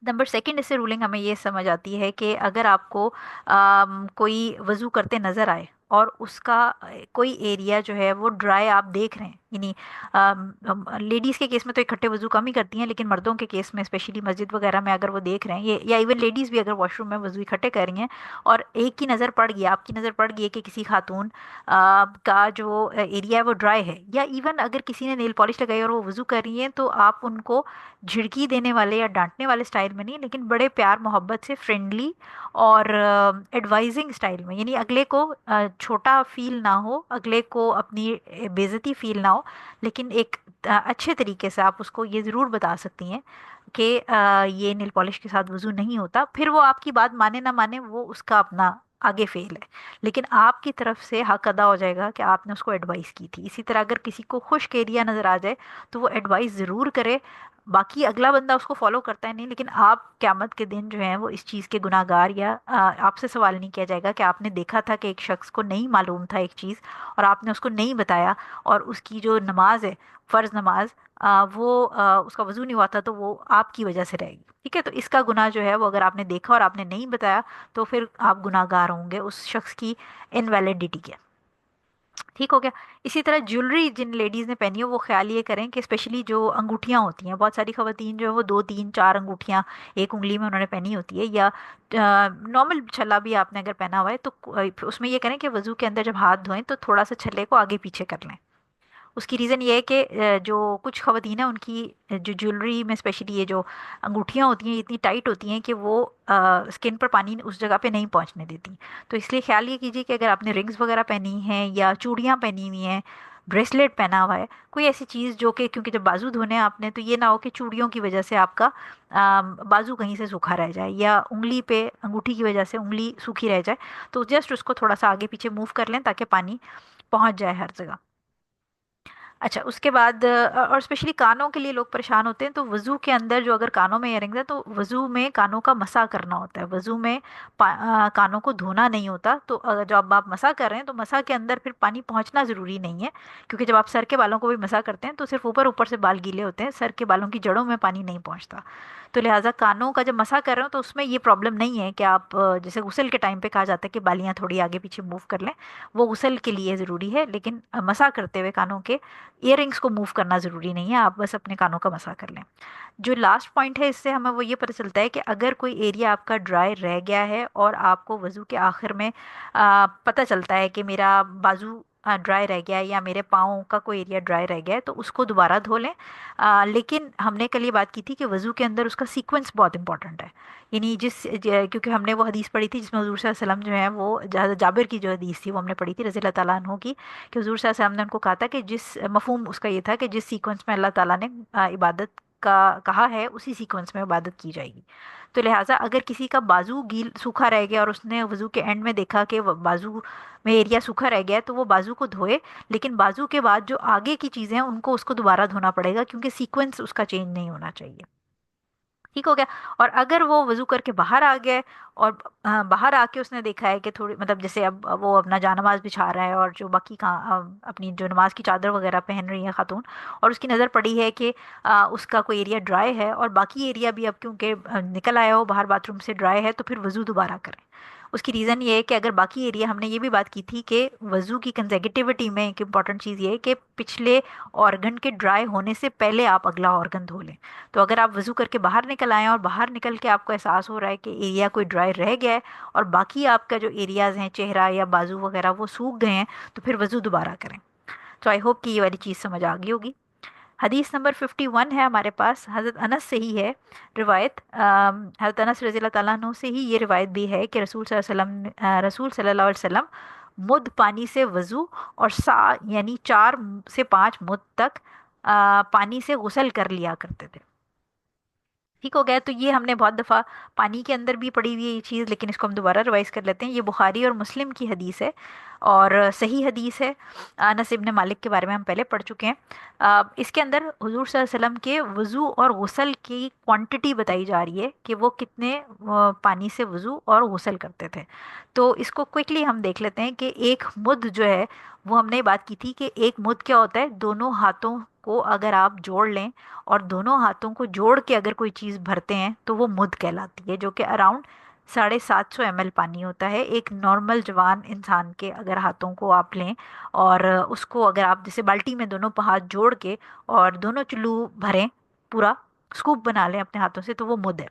نمبر سیکنڈ اس سے رولنگ ہمیں یہ سمجھ آتی ہے کہ اگر آپ کو کوئی وضو کرتے نظر آئے اور اس کا کوئی ایریا جو ہے وہ ڈرائی آپ دیکھ رہے ہیں، یعنی لیڈیز کے کیس میں تو اکٹھے وضو کم ہی کرتی ہیں، لیکن مردوں کے کیس میں اسپیشلی مسجد وغیرہ میں اگر وہ دیکھ رہے ہیں یا ایون لیڈیز بھی اگر واش روم میں وضو اکٹھے کر رہی ہیں اور ایک کی نظر پڑ گئی، آپ کی نظر پڑ گئی ہے کہ کسی خاتون کا جو ایریا ہے وہ ڈرائی ہے، یا ایون اگر کسی نے نیل پالش لگائی اور وہ وضو کر رہی ہیں، تو آپ ان کو جھڑکی دینے والے یا ڈانٹنے والے سٹائل میں نہیں، لیکن بڑے پیار محبت سے فرینڈلی اور ایڈوائزنگ سٹائل میں، یعنی اگلے کو چھوٹا فیل نہ ہو، اگلے کو اپنی بے عزتی فیل نہ ہو، لیکن ایک اچھے طریقے سے آپ اس کو یہ ضرور بتا سکتی ہیں کہ یہ نیل پالش کے ساتھ وضو نہیں ہوتا۔ پھر وہ آپ کی بات مانے نہ مانے وہ اس کا اپنا آگے فیل ہے، لیکن آپ کی طرف سے حق ادا ہو جائے گا کہ آپ نے اس کو ایڈوائس کی تھی. اسی طرح اگر کسی کو خشک ایریا نظر آ جائے تو وہ ایڈوائس ضرور کرے. باقی اگلا بندہ اس کو فالو کرتا ہے نہیں، لیکن آپ قیامت کے دن جو ہیں وہ اس چیز کے گناہ گار، یا آپ سے سوال نہیں کیا جائے گا کہ آپ نے دیکھا تھا کہ ایک شخص کو نہیں معلوم تھا ایک چیز اور آپ نے اس کو نہیں بتایا، اور اس کی جو نماز ہے، فرض نماز، اس کا وضو نہیں ہوا تھا تو وہ آپ کی وجہ سے رہے گی. ٹھیک ہے، تو اس کا گناہ جو ہے وہ اگر آپ نے دیکھا اور آپ نے نہیں بتایا تو پھر آپ گناہ گار ہوں گے اس شخص کی انویلڈیٹی کے. ٹھیک ہو گیا. اسی طرح جیولری جن لیڈیز نے پہنی ہو وہ خیال یہ کریں کہ اسپیشلی جو انگوٹھیاں ہوتی ہیں، بہت ساری خواتین جو ہے وہ 2 3 4 انگوٹھیاں ایک انگلی میں انہوں نے پہنی ہوتی ہے، یا نارمل چھلا بھی آپ نے اگر پہنا ہوا ہے تو اس میں یہ کریں کہ وضو کے اندر جب ہاتھ دھوئیں تو تھوڑا سا چھلے کو آگے پیچھے کر لیں. اس کی ریزن یہ ہے کہ جو کچھ خواتین ہیں ان کی جو جیولری میں اسپیشلی یہ جو انگوٹھیاں ہوتی ہیں اتنی ٹائٹ ہوتی ہیں کہ وہ اسکن پر پانی اس جگہ پہ نہیں پہنچنے دیتی. تو اس لیے خیال یہ کیجیے کہ اگر آپ نے رنگز وغیرہ پہنی ہیں یا چوڑیاں پہنی ہوئی ہیں، بریسلیٹ پہنا ہوا ہے، کوئی ایسی چیز جو کہ کیونکہ جب بازو دھونے ہیں آپ نے تو یہ نہ ہو کہ چوڑیوں کی وجہ سے آپ کا بازو کہیں سے سوکھا رہ جائے، یا انگلی پہ انگوٹھی کی وجہ سے انگلی سوکھی رہ جائے. تو جسٹ اس کو تھوڑا سا آگے پیچھے موو کر لیں تاکہ پانی پہنچ جائے ہر جگہ. اچھا، اس کے بعد اور اسپیشلی کانوں کے لیے لوگ پریشان ہوتے ہیں، تو وضو کے اندر جو اگر کانوں میں ایئرنگز ہے تو وضو میں کانوں کا مسح کرنا ہوتا ہے، وضو میں کانوں کو دھونا نہیں ہوتا. تو جب آپ مسح کر رہے ہیں تو مسح کے اندر پھر پانی پہنچنا ضروری نہیں ہے، کیونکہ جب آپ سر کے بالوں کو بھی مسح کرتے ہیں تو صرف اوپر اوپر سے بال گیلے ہوتے ہیں، سر کے بالوں کی جڑوں میں پانی نہیں پہنچتا. تو لہٰذا کانوں کا جب مسح کر رہے ہو تو اس میں یہ پرابلم نہیں ہے کہ آپ جیسے غسل کے ٹائم پہ کہا جاتا ہے کہ بالیاں تھوڑی آگے پیچھے موو کر لیں، وہ غسل کے لیے ضروری ہے، لیکن مسح کرتے ہوئے کانوں کے ایئر رنگس کو موو کرنا ضروری نہیں ہے، آپ بس اپنے کانوں کا مسح کر لیں. جو لاسٹ پوائنٹ ہے اس سے ہمیں وہ یہ پتہ چلتا ہے کہ اگر کوئی ایریا آپ کا ڈرائی رہ گیا ہے اور آپ کو وضو کے آخر میں پتہ چلتا ہے کہ میرا بازو ڈرائی رہ گیا ہے یا میرے پاؤں کا کوئی ایریا ڈرائی رہ گیا ہے تو اس کو دوبارہ دھو لیں. لیکن ہم نے کل یہ بات کی تھی کہ وضو کے اندر اس کا سیکوینس بہت امپورٹنٹ ہے. یعنی کیونکہ ہم نے وہ حدیث پڑھی تھی جس میں حضور صلی اللہ علیہ وسلم جو ہے وہ جابر کی جو حدیث تھی وہ ہم نے پڑھی تھی رضی اللہ تعالیٰ عنہ کی، کہ حضور صلی اللہ علیہ وسلم نے ان کو کہا تھا کہ جس مفہوم اس کا یہ تھا کہ جس سیکوینس میں اللہ تعالیٰ نے عبادت کا کہا ہے اسی سیکوینس میں عبادت کی جائے گی. تو لہٰذا اگر کسی کا بازو گیل سوکھا رہ گیا اور اس نے وضو کے اینڈ میں دیکھا کہ بازو میں ایریا سوکھا رہ گیا ہے تو وہ بازو کو دھوئے، لیکن بازو کے بعد جو آگے کی چیزیں ہیں ان کو اس کو دوبارہ دھونا پڑے گا کیونکہ سیکوینس اس کا چینج نہیں ہونا چاہیے. ٹھیک ہو گیا. اور اگر وہ وضو کر کے باہر آ گیا ہے اور باہر آ کے اس نے دیکھا ہے کہ تھوڑی مطلب جیسے اب وہ اپنا جا نماز بچھا رہا ہے اور جو باقی اپنی جو نماز کی چادر وغیرہ پہن رہی ہے خاتون، اور اس کی نظر پڑی ہے کہ اس کا کوئی ایریا ڈرائی ہے اور باقی ایریا بھی اب کیونکہ نکل آیا ہو باہر باتھ روم سے ڈرائی ہے، تو پھر وضو دوبارہ کریں. اس کی ریزن یہ ہے کہ اگر باقی ایریا، ہم نے یہ بھی بات کی تھی کہ وضو کی کنزیکٹیوٹی میں ایک امپورٹنٹ چیز یہ ہے کہ پچھلے آرگن کے ڈرائی ہونے سے پہلے آپ اگلا آرگن دھو لیں. تو اگر آپ وضو کر کے باہر نکل آئیں اور باہر نکل کے آپ کو احساس ہو رہا ہے کہ ایریا کوئی ڈرائی رہ گیا ہے اور باقی آپ کا جو ایریاز ہیں چہرہ یا بازو وغیرہ وہ سوکھ گئے ہیں، تو پھر وضو دوبارہ کریں. تو آئی ہوپ کہ یہ والی چیز سمجھ آ گئی ہوگی. حدیث نمبر 51 ہے ہمارے پاس، حضرت انس سے ہی ہے روایت. حضرت انس رضی اللہ تعالیٰ عنہ سے ہی یہ روایت بھی ہے کہ رسول صلی اللہ علیہ وسلم مد پانی سے وضو اور سا یعنی 4 سے 5 مد تک پانی سے غسل کر لیا کرتے تھے. ٹھیک ہو گیا. تو یہ ہم نے بہت دفعہ پانی کے اندر بھی پڑھی ہوئی ہے یہ چیز، لیکن اس کو ہم دوبارہ ریوائز کر لیتے ہیں. یہ بخاری اور مسلم کی حدیث ہے اور صحیح حدیث ہے. انس ابن مالک کے بارے میں ہم پہلے پڑھ چکے ہیں. اس کے اندر حضور صلی اللہ علیہ وسلم کے وضو اور غسل کی کوانٹٹی بتائی جا رہی ہے کہ وہ کتنے پانی سے وضو اور غسل کرتے تھے. تو اس کو کوئکلی ہم دیکھ لیتے ہیں کہ ایک مد جو ہے وہ ہم نے بات کی تھی کہ ایک مد کیا ہوتا ہے، دونوں ہاتھوں کو اگر آپ جوڑ لیں اور دونوں ہاتھوں کو جوڑ کے اگر کوئی چیز بھرتے ہیں تو وہ مد کہلاتی ہے، جو کہ اراؤنڈ 750 ml پانی ہوتا ہے. ایک نارمل جوان انسان کے اگر ہاتھوں کو آپ لیں اور اس کو اگر آپ جیسے بالٹی میں دونوں ہاتھ جوڑ کے اور دونوں چلو بھریں، پورا سکوپ بنا لیں اپنے ہاتھوں سے، تو وہ مد ہے.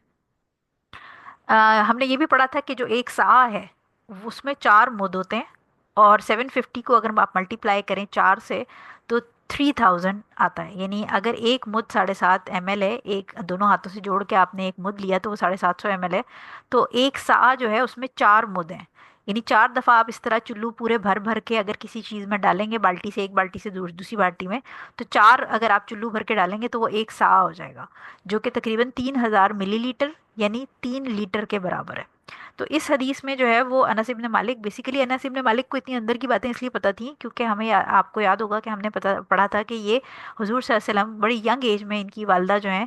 ہم نے یہ بھی پڑھا تھا کہ جو ایک سا ہے اس میں 4 مد ہوتے ہیں، اور 750 کو اگر آپ ملٹی پلائی کریں 4 سے تو 3000 آتا ہے. یعنی اگر ایک مد 7.5 ml ہے، ایک دونوں ہاتھوں سے جوڑ کے آپ نے ایک مد لیا تو وہ 750 ml ہے. تو ایک سا جو ہے اس میں 4 مد ہیں، یعنی 4 دفعہ آپ اس طرح چلو پورے بھر بھر کے اگر کسی چیز میں ڈالیں گے، بالٹی سے ایک بالٹی سے دوسری بالٹی میں، تو 4 اگر آپ چلو بھر کے ڈالیں گے تو وہ ایک سا ہو جائے گا، جو کہ تقریباً 3000 ملی لیٹر یعنی 3 لیٹر کے برابر ہے. تو اس حدیث میں جو ہے وہ انس ابن مالک، بیسیکلی انس ابن مالک کو اتنی اندر کی باتیں اس لیے پتہ تھیں کیونکہ ہمیں آپ کو یاد ہوگا کہ ہم نے پڑھا تھا کہ یہ حضور صلی اللہ علیہ وسلم بڑی ینگ ایج میں ان کی والدہ جو ہیں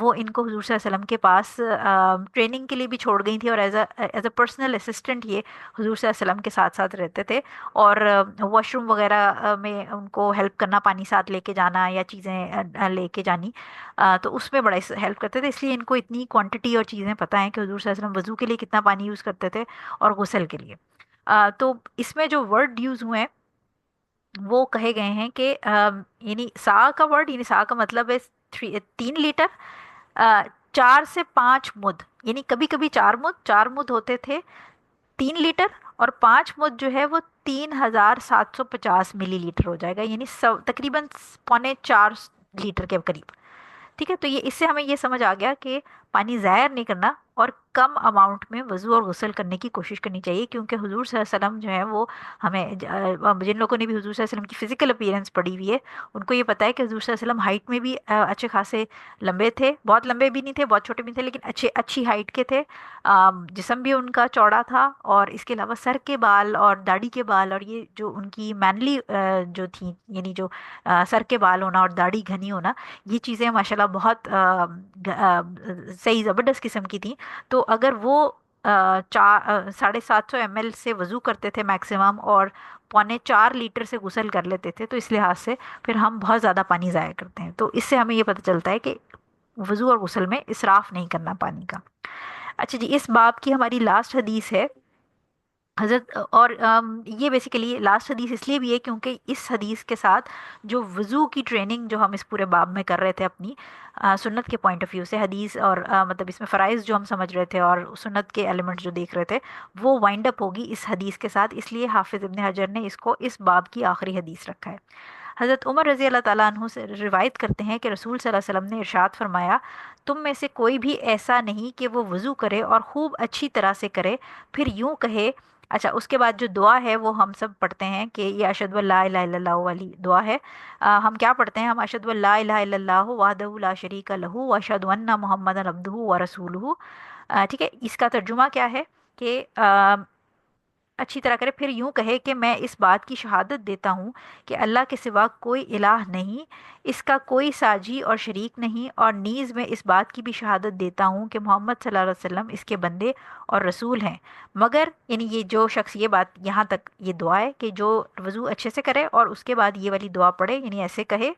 وہ ان کو حضور صلی اللہ علیہ وسلم کے پاس ٹریننگ کے لیے بھی چھوڑ گئی تھی، اور ایز اے پرسنل اسسٹنٹ یہ حضور صلی اللہ علیہ وسلم کے ساتھ ساتھ رہتے تھے، اور واش روم وغیرہ میں ان کو ہیلپ کرنا، پانی ساتھ لے کے جانا یا چیزیں لے کے جانی، تو اس میں بڑا ہیلپ کرتے تھے، اس لیے ان کو اتنی کوانٹٹی اور چیزیں پتہ ہیں کہ حضور صلی اللہ علیہ وسلم وضو کے لیے کتنا پانی یوز کرتے تھے اور غسل کے لیے۔ تو اس میں جو ورڈ یوز ہوئے ہیں وہ کہے گئے ہیں کہ یعنی سا کا ورڈ، یعنی سا کا مطلب ہے 3 لیٹر، 4 سے 5 مد، یعنی کبھی کبھی 4 مد ہوتے تھے 3 لیٹر، اور 5 مد جو ہے وہ 3750 ملی لیٹر ہو جائے گا، یعنی تقریباً 3.25 لیٹر کے قریب۔ ٹھیک ہے، تو یہ اس سے ہمیں یہ سمجھ آ گیا کہ پانی ضائع نہیں کرنا اور کم اماؤنٹ میں وضو اور غسل کرنے کی کوشش کرنی چاہیے، کیونکہ حضور صلی اللہ علیہ وسلم جو ہے وہ ہمیں جن لوگوں نے بھی حضور صلی اللہ علیہ وسلم کی فزیکل اپیرنس پڑھی ہوئی ہے ان کو یہ پتہ ہے کہ حضور صلی اللہ علیہ وسلم ہائٹ میں بھی اچھے خاصے لمبے تھے، بہت لمبے بھی نہیں تھے، بہت چھوٹے بھی نہیں تھے، لیکن اچھی ہائٹ کے تھے، جسم بھی ان کا چوڑا تھا، اور اس کے علاوہ سر کے بال اور داڑھی کے بال، اور یہ جو ان کی مینلی جو تھیں، یعنی جو سر کے بال ہونا اور داڑھی گھنی ہونا، یہ چیزیں ماشاءاللہ بہت صحیح زبردست قسم کی تھیں۔ تو اگر وہ 750 ml سے وضو کرتے تھے میکسیمم، اور 3.25 لیٹر سے غسل کر لیتے تھے، تو اس لحاظ سے پھر ہم بہت زیادہ پانی ضائع کرتے ہیں، تو اس سے ہمیں یہ پتہ چلتا ہے کہ وضو اور غسل میں اسراف نہیں کرنا پانی کا۔ اچھا جی، اس باب کی ہماری لاسٹ حدیث ہے حضرت، اور یہ بیسیکلی لاسٹ حدیث اس لیے بھی ہے کیونکہ اس حدیث کے ساتھ جو وضو کی ٹریننگ جو ہم اس پورے باب میں کر رہے تھے اپنی سنت کے پوائنٹ آف ویو سے، حدیث اور مطلب اس میں فرائض جو ہم سمجھ رہے تھے اور سنت کے ایلیمنٹ جو دیکھ رہے تھے، وہ وائنڈ اپ ہوگی اس حدیث کے ساتھ، اس لیے حافظ ابن حجر نے اس کو اس باب کی آخری حدیث رکھا ہے۔ حضرت عمر رضی اللہ تعالیٰ عنہ سے روایت کرتے ہیں کہ رسول صلی اللہ علیہ وسلم نے ارشاد فرمایا، تم میں سے کوئی بھی ایسا نہیں کہ وہ وضو کرے اور خوب اچھی طرح سے کرے، پھر یوں کہے، اچھا اس کے بعد جو دعا ہے وہ ہم سب پڑھتے ہیں کہ یہ اشہد ان لا الہ الا اللہ والی دعا ہے۔ ہم کیا پڑھتے ہیں؟ ہم اشہد ان لا الہ الا اللہ وحدہ لا شریک لہ واشہد ان محمدا عبدہ ورسولہ۔ ٹھیک ہے، اس کا ترجمہ کیا ہے کہ اچھی طرح کرے، پھر یوں کہے کہ میں اس بات کی شہادت دیتا ہوں کہ اللہ کے سوا کوئی الہ نہیں، اس کا کوئی ساجی اور شریک نہیں، اور نیز میں اس بات کی بھی شہادت دیتا ہوں کہ محمد صلی اللہ علیہ وسلم اس کے بندے اور رسول ہیں، مگر یعنی یہ جو شخص، یہ بات یہاں تک یہ دعا ہے کہ جو وضو اچھے سے کرے اور اس کے بعد یہ والی دعا پڑھے، یعنی ایسے کہے،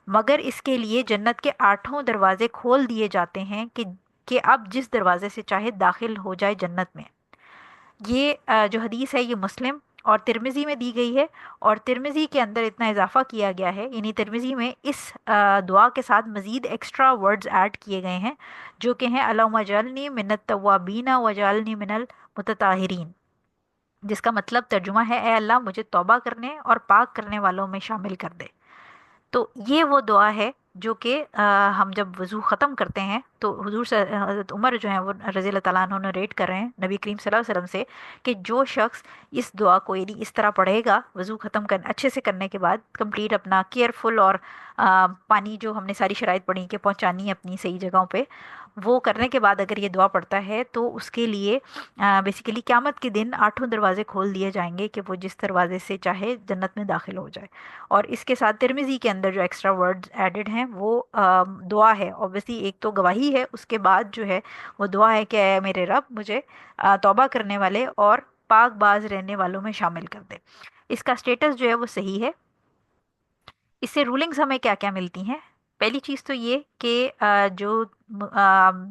مگر اس کے لیے جنت کے 8 دروازے کھول دیے جاتے ہیں کہ اب جس دروازے سے چاہے داخل ہو جائے جنت میں۔ یہ جو حدیث ہے یہ مسلم اور ترمذی میں دی گئی ہے، اور ترمذی کے اندر اتنا اضافہ کیا گیا ہے، یعنی ترمذی میں اس دعا کے ساتھ مزید ایکسٹرا ورڈز ایڈ کیے گئے ہیں، جو کہ ہیں اللہم اجعلنی من التوابین واجعلنی من المتطہرین، جس کا مطلب ترجمہ ہے اے اللہ مجھے توبہ کرنے اور پاک کرنے والوں میں شامل کر دے۔ تو یہ وہ دعا ہے جو کہ ہم جب وضو ختم کرتے ہیں تو حضرت عمر جو ہیں وہ رضی اللہ تعالیٰ عنہ نریٹ کر رہے ہیں نبی کریم صلی اللہ علیہ وسلم سے کہ جو شخص اس دعا کو یعنی اس طرح پڑھے گا وضو ختم اچھے سے کرنے کے بعد، کمپلیٹ اپنا کیئرفل، اور پانی جو ہم نے ساری شرائط پڑھی کہ پہنچانی ہے اپنی صحیح جگہوں پہ، وہ کرنے کے بعد اگر یہ دعا پڑھتا ہے تو اس کے لیے بیسیکلی قیامت کے دن 8 دروازے کھول دیے جائیں گے کہ وہ جس دروازے سے چاہے جنت میں داخل ہو جائے۔ اور اس کے ساتھ ترمذی کے اندر جو ایکسٹرا ورڈز ایڈڈ ہیں وہ دعا ہے، اوبویسلی ایک تو گواہی ہے، اس کے بعد جو ہے وہ دعا ہے کہ اے میرے رب مجھے توبہ کرنے والے اور پاک باز رہنے والوں میں شامل کر دے۔ اس کا سٹیٹس جو ہے وہ صحیح ہے۔ اس سے رولنگز ہمیں کیا کیا ملتی ہیں؟ پہلی چیز تو یہ کہ جو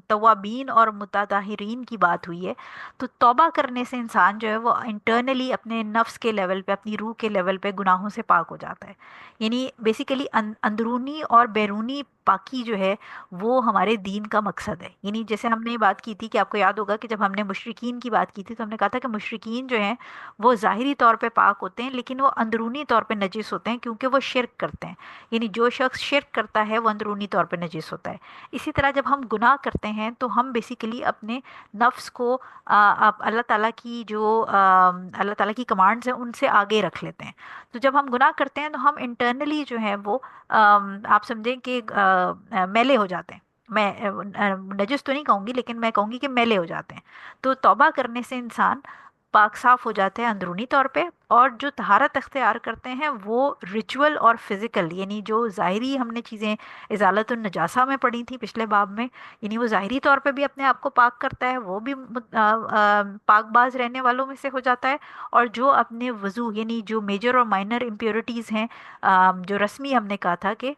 توابین اور متطہرین کی بات ہوئی ہے، تو توبہ کرنے سے انسان جو ہے وہ انٹرنلی اپنے نفس کے لیول پہ، اپنی روح کے لیول پہ گناہوں سے پاک ہو جاتا ہے، یعنی بیسیکلی اندرونی اور بیرونی پاکی جو ہے وہ ہمارے دین کا مقصد ہے۔ یعنی جیسے ہم نے بات کی تھی کہ آپ کو یاد ہوگا کہ جب ہم نے مشرکین کی بات کی تھی تو ہم نے کہا تھا کہ مشرکین جو ہیں وہ ظاہری طور پہ پاک ہوتے ہیں لیکن وہ اندرونی طور پہ نجس ہوتے ہیں، کیونکہ وہ شرک کرتے ہیں، یعنی جو شخص شرک کرتا ہے وہ اندرونی طور پہ نجس ہوتا ہے۔ اسی طرح جب ہم گناہ کرتے ہیں تو ہم بیسیکلی اپنے نفس کو اللہ تعالیٰ کی جو اللہ تعالیٰ کی کمانڈز ہیں ان سے آگے رکھ لیتے ہیں۔ تو جب ہم گناہ کرتے ہیں تو ہم انٹرنلی جو ہے وہ آپ سمجھیں کہ میلے ہو جاتے ہیں، میں نجس تو نہیں کہوں گی لیکن میں کہوں گی کہ میلے ہو جاتے ہیں. تو توبہ کرنے سے انسان پاک صاف ہو جاتا ہے اندرونی طور پہ. اور جو طہارت اختیار کرتے ہیں وہ ریچول اور فزیکل، یعنی جو ظاہری ہم نے چیزیں ازالت النجاسہ میں پڑھی تھی پچھلے باب میں، یعنی وہ ظاہری طور پہ بھی اپنے آپ کو پاک کرتا ہے، وہ بھی پاک باز رہنے والوں میں سے ہو جاتا ہے. اور جو اپنے وضو یعنی جو میجر اور مائنر امپیورٹیز ہیں، جو رسمی ہم نے کہا تھا کہ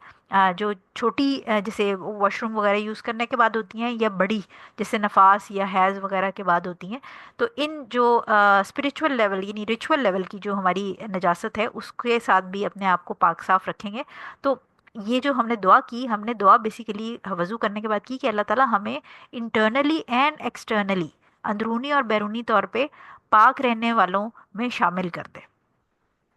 جو چھوٹی جیسے واش روم وغیرہ یوز کرنے کے بعد ہوتی ہیں، یا بڑی جیسے نفاس یا حیض وغیرہ کے بعد ہوتی ہیں، تو ان جو اسپرچول لیول یعنی ریچول لیول کی جو ہماری نجاست ہے اس کے ساتھ بھی اپنے آپ کو پاک صاف رکھیں گے. تو یہ جو ہم نے دعا کی، ہم نے دعا بیسیکلی وضو کرنے کے بعد کی کہ اللہ تعالیٰ ہمیں انٹرنلی اینڈ ایکسٹرنلی، اندرونی اور بیرونی طور پہ پاک رہنے والوں میں شامل کر دے.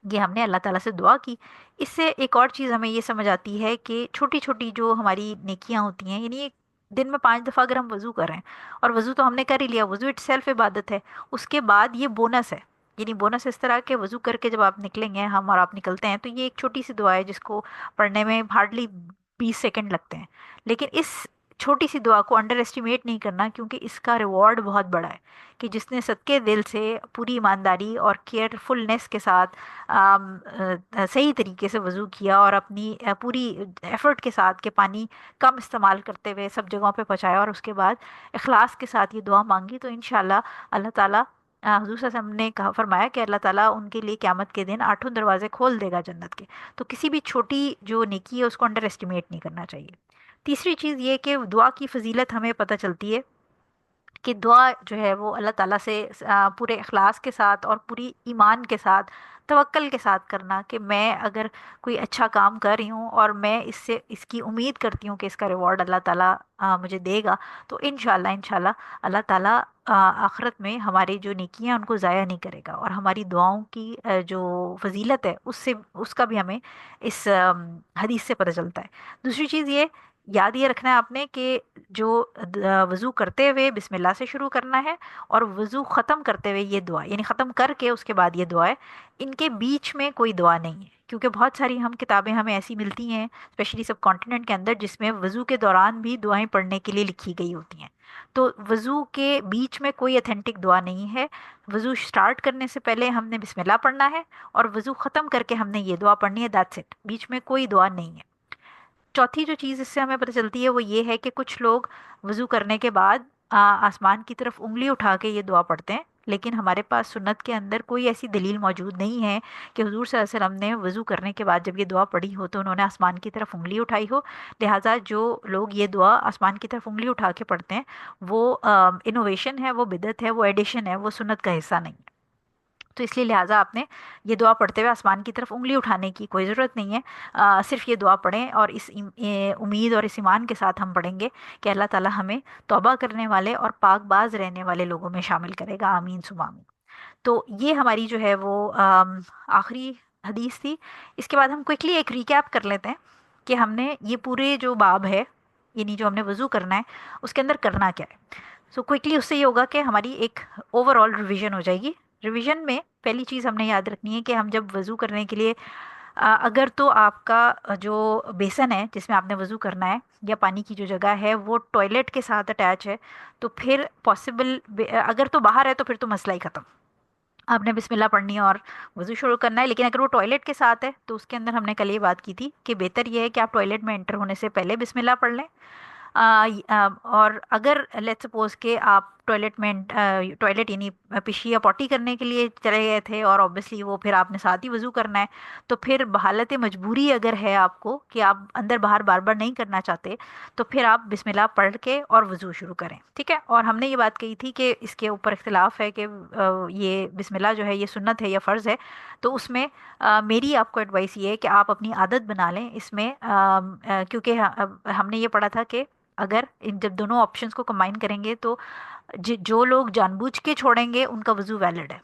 یہ ہم نے اللہ تعالیٰ سے دعا کی. اس سے ایک اور چیز ہمیں یہ سمجھ آتی ہے کہ چھوٹی چھوٹی جو ہماری نیکیاں ہوتی ہیں، یعنی دن میں 5 دفعہ اگر ہم وضو کریں، اور وضو تو ہم نے کر ہی لیا، وضو اٹ سیلف عبادت ہے، اس کے بعد یہ بونس ہے. یعنی بونس اس طرح کہ وضو کر کے جب آپ نکلیں گے، ہم اور آپ نکلتے ہیں، تو یہ ایک چھوٹی سی دعا ہے جس کو پڑھنے میں ہارڈلی 20 سیکنڈ لگتے ہیں. لیکن اس چھوٹی سی دعا کو انڈر ایسٹیمیٹ نہیں کرنا، کیونکہ اس کا ریوارڈ بہت بڑا ہے. کہ جس نے صدقے دل سے پوری ایمانداری اور کیئرفلنس کے ساتھ صحیح طریقے سے وضو کیا، اور اپنی پوری ایفرٹ کے ساتھ کہ پانی کم استعمال کرتے ہوئے سب جگہوں پہ پہنچایا، اور اس کے بعد اخلاص کے ساتھ یہ دعا مانگی، تو انشاءاللہ اللہ تعالیٰ حضور صلی اللہ علیہ وسلم نے کہا، فرمایا کہ اللہ تعالیٰ ان کے لیے قیامت کے دن 8 دروازے کھول دے گا جنت کے. تو کسی بھی چھوٹی جو نیکی ہے اس کو انڈر ایسٹیمیٹ نہیں کرنا چاہیے. تیسری چیز یہ کہ دعا کی فضیلت ہمیں پتہ چلتی ہے کہ دعا جو ہے وہ اللہ تعالیٰ سے پورے اخلاص کے ساتھ اور پوری ایمان کے ساتھ، توکل کے ساتھ کرنا، کہ میں اگر کوئی اچھا کام کر رہی ہوں اور میں اس سے اس کی امید کرتی ہوں کہ اس کا ریوارڈ اللہ تعالیٰ مجھے دے گا، تو انشاءاللہ اللہ تعالیٰ آخرت میں ہماری جو نیکیاں ان کو ضائع نہیں کرے گا. اور ہماری دعاؤں کی جو فضیلت ہے اس کا بھی ہمیں اس حدیث سے پتہ چلتا ہے. دوسری چیز یاد یہ رکھنا ہے آپ نے کہ جو وضو کرتے ہوئے بسم اللہ سے شروع کرنا ہے، اور وضو ختم کرتے ہوئے یہ دعا، یعنی ختم کر کے اس کے بعد یہ دعا ہے، ان کے بیچ میں کوئی دعا نہیں ہے. کیونکہ بہت ساری ہم کتابیں ہمیں ایسی ملتی ہیں اسپیشلی سب کانٹیننٹ کے اندر، جس میں وضو کے دوران بھی دعائیں پڑھنے کے لیے لکھی گئی ہوتی ہیں. تو وضو کے بیچ میں کوئی اتھینٹک دعا نہیں ہے. وضو سٹارٹ کرنے سے پہلے ہم نے بسم اللہ پڑھنا ہے، اور وضو ختم کر کے ہم نے یہ دعا پڑھنی ہے، دیٹس اٹ. بیچ میں کوئی دعا نہیں ہے. چوتھی جو چیز اس سے ہمیں پتہ چلتی ہے وہ یہ ہے کہ کچھ لوگ وضو کرنے کے بعد آسمان کی طرف انگلی اٹھا کے یہ دعا پڑھتے ہیں، لیکن ہمارے پاس سنت کے اندر کوئی ایسی دلیل موجود نہیں ہے کہ حضور صلی اللہ علیہ وسلم نے وضو کرنے کے بعد جب یہ دعا پڑھی ہو تو انہوں نے آسمان کی طرف انگلی اٹھائی ہو. لہٰذا جو لوگ یہ دعا آسمان کی طرف انگلی اٹھا کے پڑھتے ہیں، وہ انوویشن ہے، وہ بدعت ہے، وہ ایڈیشن ہے، وہ سنت کا حصہ نہیں ہے. تو اس لیے لہٰذا آپ نے یہ دعا پڑھتے ہوئے آسمان کی طرف انگلی اٹھانے کی کوئی ضرورت نہیں ہے. صرف یہ دعا پڑھیں، اور اس امید اور اس ایمان کے ساتھ ہم پڑھیں گے کہ اللہ تعالیٰ ہمیں توبہ کرنے والے اور پاک باز رہنے والے لوگوں میں شامل کرے گا. آمین ثم آمین. تو یہ ہماری جو ہے وہ آخری حدیث تھی. اس کے بعد ہم کوئکلی ایک ریکیپ کر لیتے ہیں کہ ہم نے یہ پورے جو باب ہے، یعنی جو ہم نے وضو کرنا ہے، اس کے اندر کرنا کیا ہے. سو کوئکلی اس سے یہ ہوگا کہ ہماری ایک اوور آل ریویژن ہو جائے گی. ریویژن میں پہلی چیز ہم نے یاد رکھنی ہے کہ ہم جب وضو کرنے کے لیے اگر تو آپ کا جو بیسن ہے جس میں آپ نے وضو کرنا ہے، یا پانی کی جو جگہ ہے وہ ٹوائلٹ کے ساتھ اٹیچ ہے، تو پھر پاسبل، اگر تو باہر ہے تو پھر تو مسئلہ ہی ختم. آپ نے بسم اللہ پڑھنی ہے اور وضو شروع کرنا ہے. لیکن اگر وہ ٹوائلٹ کے ساتھ ہے تو اس کے اندر ہم نے کل یہ بات کی تھی کہ بہتر یہ ہے کہ آپ ٹوائلٹ میں انٹر ہونے سے پہلے بسم اللہ پڑھ لیں. اور اگر لیٹ سپوز کہ آپ ٹوائلٹ یعنی پشی یا پوٹی کرنے کے لیے چلے گئے تھے، اور آبویسلی وہ پھر آپ نے ساتھ ہی وضو کرنا ہے، تو پھر بحالت مجبوری اگر ہے آپ کو کہ آپ اندر باہر بار بار نہیں کرنا چاہتے، تو پھر آپ بسم اللہ پڑھ کے اور وضو شروع کریں. ٹھیک ہے. اور ہم نے یہ بات کہی تھی کہ اس کے اوپر اختلاف ہے کہ یہ بسم اللہ جو ہے یہ سنت ہے یا فرض ہے. تو اس میں میری آپ کو ایڈوائس یہ ہے کہ آپ اپنی عادت بنا لیں اس میں، کیونکہ ہم نے یہ پڑھا تھا کہ اگر جب دونوں آپشنس کو کمبائن کریں گے تو جو لوگ جان بوجھ کے چھوڑیں گے ان کا وضو ویلڈ ہے،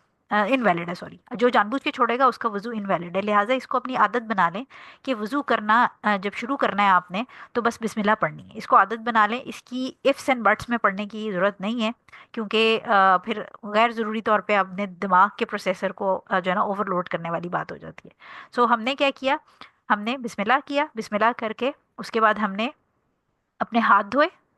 انویلڈ ہے سوری، جو جان بوجھ کے چھوڑے گا اس کا وضو انویلڈ ہے. لہٰذا اس کو اپنی عادت بنا لیں کہ وضو کرنا جب شروع کرنا ہے آپ نے تو بس بسم اللہ پڑھنی ہے. اس کو عادت بنا لیں. اس کی ifs اینڈ بٹس میں پڑھنے کی ضرورت نہیں ہے، کیونکہ پھر غیر ضروری طور پہ اپنے دماغ کے پروسیسر کو جو ہے نا اوور لوڈ کرنے والی بات ہو جاتی ہے. سو ہم نے کیا کیا، ہم نے بسم اللہ کیا، بسم اللہ کر کے اس کے بعد ہم نے اپنے ہاتھ دھوئے،